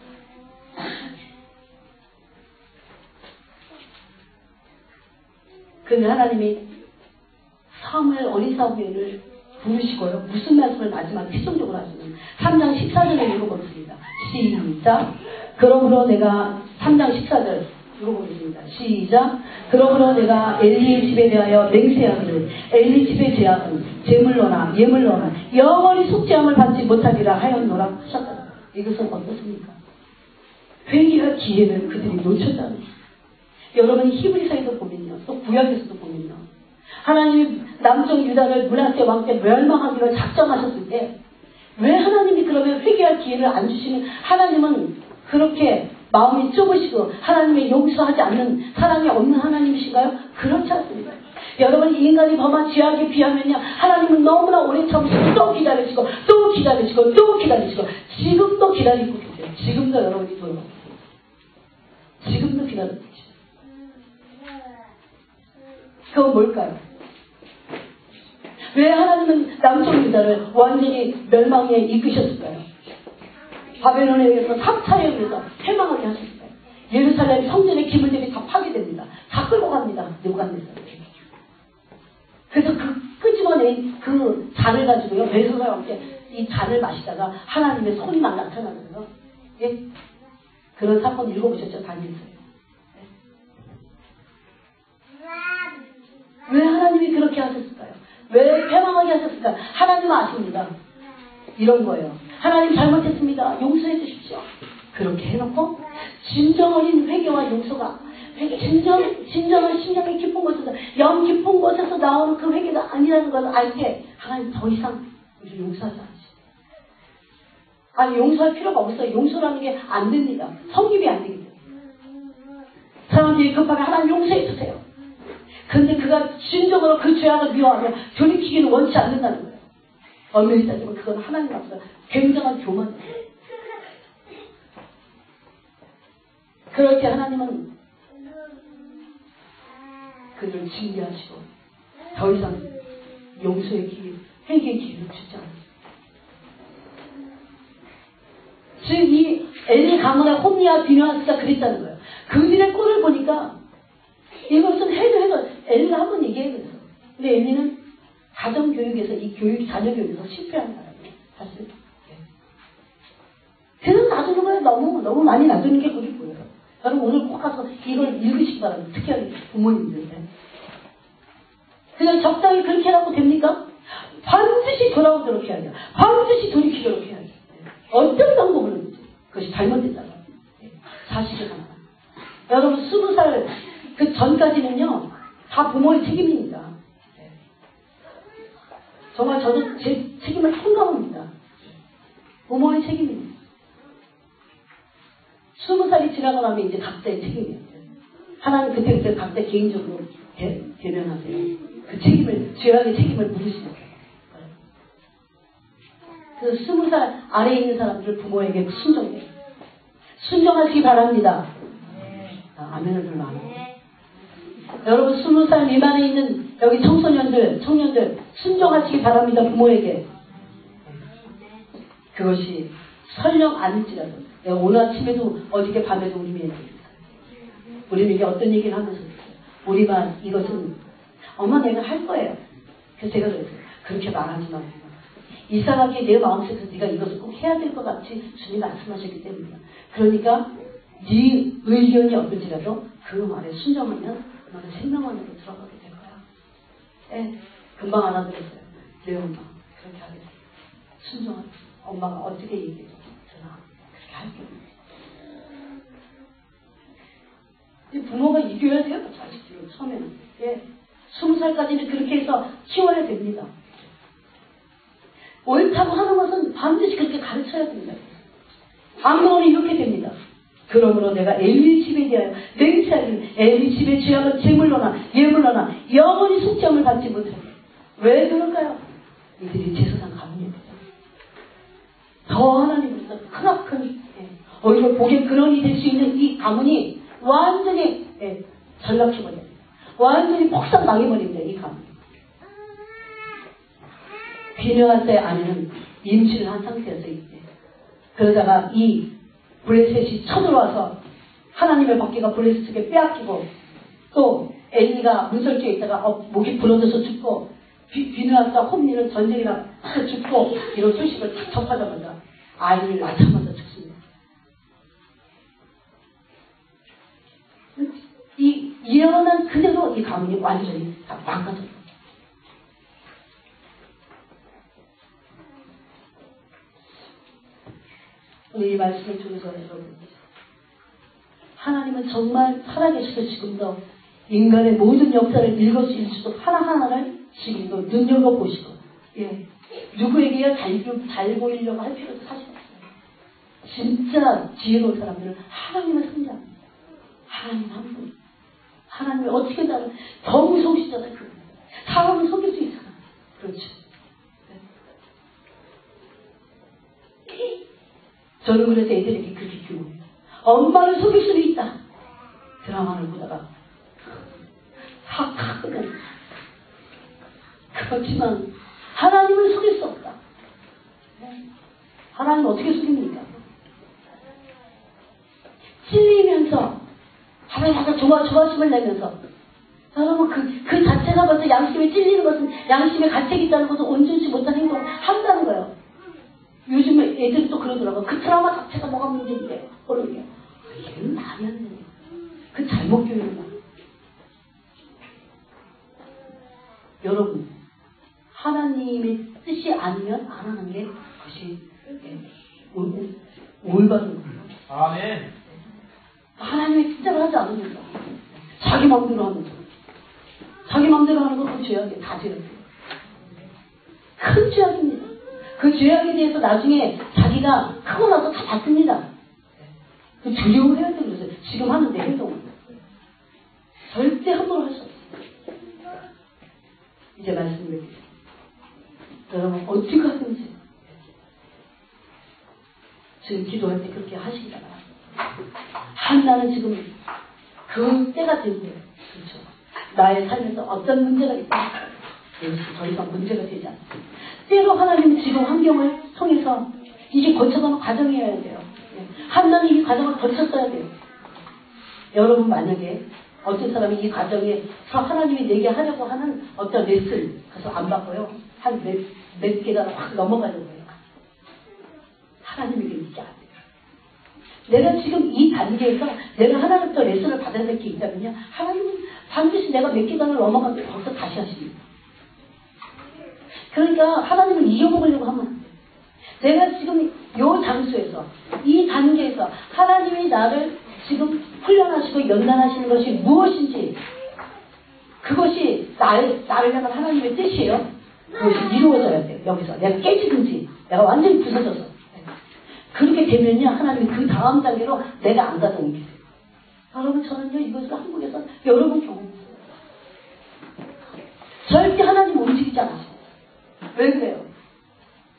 근데 하나님이 사무엘 어린 사무엘을 부르시고요. 무슨 말씀을 마지막 필종적으로 하시는 3장 14절을 읽어보겠습니다. 시작. 그러므로 내가 3장 14절 읽어보겠습니다. 시작. 그러므로 내가 엘리의 집에 대하여 맹세하기를 엘리 집의 죄악은 제물로나 예물로나 영원히 속죄함을 받지 못하리라 하였노라 하셨다. 이것은 어떻습니까? 회개할 기회를 그들이 놓쳤다는 것입니다. 여러분 히브리서에도 보면요. 또 구약에서도 보면요. 하나님이 남쪽 유다를 므낫세 왕 때 멸망하기로 작정하셨을 때 왜 하나님이 그러면 회개할 기회를 안 주시는 하나님은 그렇게 마음이 좁으시고 하나님의 용서하지 않는 사랑이 없는 하나님이신가요? 그렇지 않습니다. 여러분 이 인간이 범한 죄악에 비하면요 하나님은 너무나 오래 참으시고 또 기다리시고 또 기다리시고 또 기다리시고 지금도 기다리고 계세요. 지금도 여러분이 돌아오고 계세요. 지금도 기다리고 계세요. 그건 뭘까요? 왜 하나님은 남쪽 유다를 완전히 멸망에 이끄셨을까요? 바벨론에 의해서 3차에 의해서 패망하게 하셨을까요? 예루살렘 성전의 기물들이 다 파괴됩니다. 다 끌고 갑니다. 느부갓네살. 그래서 그 끄집어낸 그 잔을 가지고요. 메소사와 함께 이 잔을 마시다가 하나님의 손이 막 나타나면서 예? 그런 사건 읽어보셨죠? 다니엘서요. 왜 하나님이 그렇게 하셨을까요? 왜 패망하게 하셨을까요? 하나님은 아십니다. 이런 거예요. 하나님 잘못했습니다. 용서해 주십시오. 그렇게 해놓고 진정어린 회개와 용서가 진정한 심령의 깊은 곳에서 영 깊은 곳에서 나오는 그 회개가 아니라는 것을 알 때 하나님 더 이상 우리를 용서하지 않으시고 아니 용서할 필요가 없어요. 용서라는 게 안 됩니다. 성립이 안 되기 때문에. 사람들이 급하게 하나님 용서해 주세요. 그런데 그가 진정으로 그 죄악을 미워하면 돌이키기는 원치 않는다는 거예요. 엄밀히 따지면 그건 하나님 앞에서 굉장한 교만이에요. 그렇게 하나님은 그를 징계하시고 더 이상 용서의 기회, 회개의 기회를 주지 않았어요. 즉 이 엘리 가문의 홈리와 비누아스가 그랬다는 거예요. 그들의 꼴을 보니까 이것은 해도 엘리가 한 번 얘기해요. 그래서. 근데 엘리는 가정교육에서 이 교육, 자녀교육에서 실패한 사람이에요. 사실. 그냥 놔두는 거예요. 너무 많이 놔두는 게 거기 보여요. 여러분 오늘 꼭 가서 이걸 읽으시기 바랍니다. 특히 부모님들. 그냥 적당히 그렇게 해갖고 됩니까? 반드시 돌아오도록 해야 돼요. 반드시 돌이키도록 해야 돼요. 어떤 방법으로든지 그것이 잘못됐다고 사실을 하나. 여러분 20살 그 전까지는요 다 부모의 책임입니다. 정말 저도 제 책임을 통감합니다. 부모의 책임입니다. 20살이 지나고 나면 이제 각자의 책임이에요. 하나님 그때 각자 개인적으로 대면하세요. 그 책임을, 죄악의 책임을 물으시는 거예요. 그 20살 아래에 있는 사람들을 부모에게 순종해요. 순종하시기 바랍니다. 아멘을 별로 안 해요. 여러분 20살 미만에 있는 여기 청소년들, 청년들 순종하시기 바랍니다. 부모에게. 그것이 설령 아닐지라도 내가 오늘 아침에도 어저께 밤에도 우리 에게 어떤 얘기를 하면서 우리만 이것은 엄마 내가 할 거예요. 그래서 제가 그랬어요. 그렇게 말하지 마. 이상하게 내 마음속에서 네가 이것을 꼭 해야 될 것 같이 주님 말씀하셨기 때문이야. 그러니까 네 의견이 어떨지라도 그 말에 순종하면 너는 생명 안으로 들어가게 될 거야. 네, 금방 알아들었어요. 네 엄마 그렇게 하겠어요. 순종하겠어요. 엄마가 어떻게 얘기해도 저는 그렇게 할게요. 부모가 이겨야 돼요. 자식들을 처음에는. 예. 20살까지는 그렇게 해서 키워야 됩니다. 옳다고 하는 것은 반드시 그렇게 가르쳐야 됩니다. 안 그러면 이렇게 됩니다. 그러므로 내가 엘리 집에 대하여 맹세하기를 엘리 집의 죄악은 제물로나 예물로나 영원히 속죄함을 받지 못하게. 왜 그럴까요? 이들이 제사장 가문입니다. 더 하나님으로서 크나큰 오히려 복의 근원이 될 수 있는 이 가문이 완전히 전락해버려요. 완전히 폭삭 망해버립니다. 이 가문. 비느하스의 아내는 임신을 한 상태에서 있대. 그러다가 이 블레셋이 쳐들어와서 하나님의 법궤가 블레셋에게 빼앗기고 또 엘리가 문설주에 있다가 목이 부러져서 죽고 비느하스와 홈리는 전쟁이 나서 죽고 이런 소식을 다 접하자마자 아이를 낳자마자 죽습니다. 이 일어난 그대로 이 가문이 완전히 다 망가졌어요. 오늘 이 말씀을 통해서 여러분 하나님은 정말 살아계셔서 지금도 인간의 모든 역사를 일거수일투족 하나하나를 지금도 눈여겨보시고 누구에게야 잘 보이려고 할 필요도 사실 없어요. 진짜 지혜로운 사람들은 하나님을 상대합니다. 하나님 한 분. 하나님이 어떻게 나를 너무 속이시잖아요. 사람을 속일 수 있잖아요. 그렇죠. 저는 그래서 애들에게 그렇게 교훈해요. 엄마를 속일 수는 있다. 드라마를 보다가 하면 그렇지만 하나님을 속일 수 없다. 하나님은 어떻게 속입니까? 찔리면서 하나님 조바심을 내면서 여러분 그 자체가 벌써 양심에 찔리는 것은 양심에 가책이 있다는 것을 온전치 못한 행동을 한다는 거예요. 요즘 애들이 또 그러더라고요. 그 드라마 자체가 뭐가 문제인데 그러는 게 얘는 말이 안 되네. 그 잘못 교육을 말이에요. 여러분 하나님의 뜻이 아니면 안 하는 게 그것이 올바른 거예요. 아멘. 하나님의 뜻대로 하지 않으면서 자기 마음대로 하면서 자기 마음대로 하는 건 그 죄악이에요. 다 죄악이에요. 큰 죄악입니다. 그 죄악에 대해서 나중에 자기 자기가 크고 나서 다 받습니다. 두려워해야 돼요. 그래서 지금 하는 내 행동은 절대 함부로 할 수 없어요. 이제 말씀드리겠습니다. 여러분 어떻게 하든지 지금 기도할 때 그렇게 하시기 바랍니다. 한나는 지금 그 때가 된 거예요. 그렇죠. 나의 삶에서 어떤 문제가 있다. 이것이 더 이상 문제가 되지 않습니다. 때로 하나님은 지금 환경을 통해서 이게 거쳐가는 과정이어야 돼요. 한나는 이 과정을 거쳤어야 돼요. 여러분 만약에 어떤 사람이 이 과정에서 하나님이 내게 하려고 하는 어떤 레슨 가서 안 받고요. 한 몇 계단을 확 넘어가는 거예요. 하나님에게 믿지 않아요. 내가 지금 이 단계에서 내가 하나님부터 레슨을 받아야 될 게 있다면요. 하나님은 반드시 내가 몇 계단을 넘어가면 거기서 다시 하십니다. 그러니까 하나님을 이겨먹으려고 하면 안 돼요. 내가 지금 이 장소에서 이 단계에서 하나님이 나를 지금 훈련하시고 연단하시는 것이 무엇인지 그것이 나를 향한 하나님의 뜻이에요. 그것이 이루어져야 돼요. 여기서 내가 깨지든지 내가 완전히 부서져서 그렇게 되면요 하나님이 그 다음 단계로 내가 안 가던 게 돼요. 여러분 저는요 이것을 한국에서 여러 번 경험했어요. 절대 하나님 움직이지 않았어요. 왜 그래요?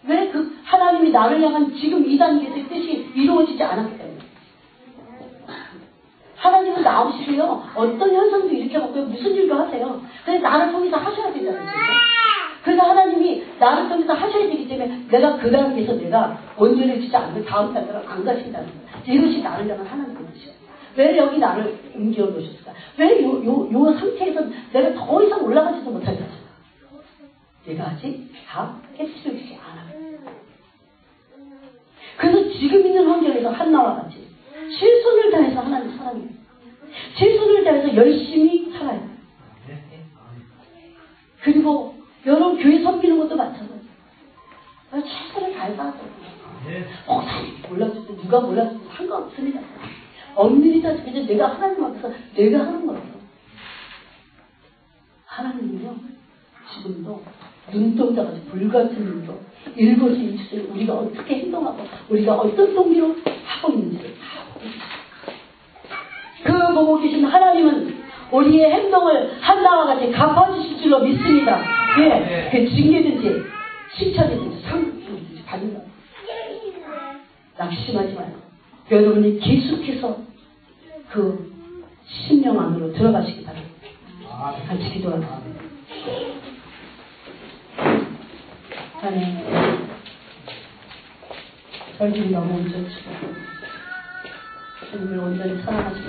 왜 그 하나님이 나를 향한 지금 이 단계에서의 뜻이 이루어지지 않았기 때문에 하나님은 나오시고요 어떤 현상도 일으켜갖고요 무슨 일도 하세요. 그래서 나를 통해서 하셔야 되잖아요. 그래서 하나님이 나를 통해서 하셔야 되기 때문에 내가 그 단계에서 내가 온전해지지 않는 다음 단계로 안 가신다는 거예요. 이것이 나를 향한 하나님의 뜻이에요. 왜 여기 나를 옮겨 놓으셨을까? 왜 요 상태에서 내가 더 이상 올라가지도 못하게 하실까? 내가 아직 다 깨트려지지 않아요. 그래서 지금 있는 환경에서 한나와 같이 최선을 다해서 하나님 사랑해요. 최선을 다해서 열심히 살아요. 그리고 여러분 교회 섬기는 것도 마찬가지예요. 최선을 다해서 하죠. 목사님 몰라주고 누가 몰라주고 상관없습니다. 엄밀히 따지면 내가 하나님 앞에서 내가 하는 거예요. 하나님은요 지금도 눈동자같이 불같은 눈도 일거수일투족을 우리가 어떻게 행동하고 우리가 어떤 동기로 하고 있는지를 다 보고 그 보고 계신 하나님은 우리의 행동을 한나와 같이 갚아주실 줄로 믿습니다. 예, 그 징계든지 칭찬이든지 상급이든지 받는다. 낙심하지 말고 여러분이 계속해서 그 심령 안으로 들어가시기 바랍니다. 같이 기도하겠습니다. 하나님, 저희들이 너무 온전치고 주님을 온전히 사랑하시고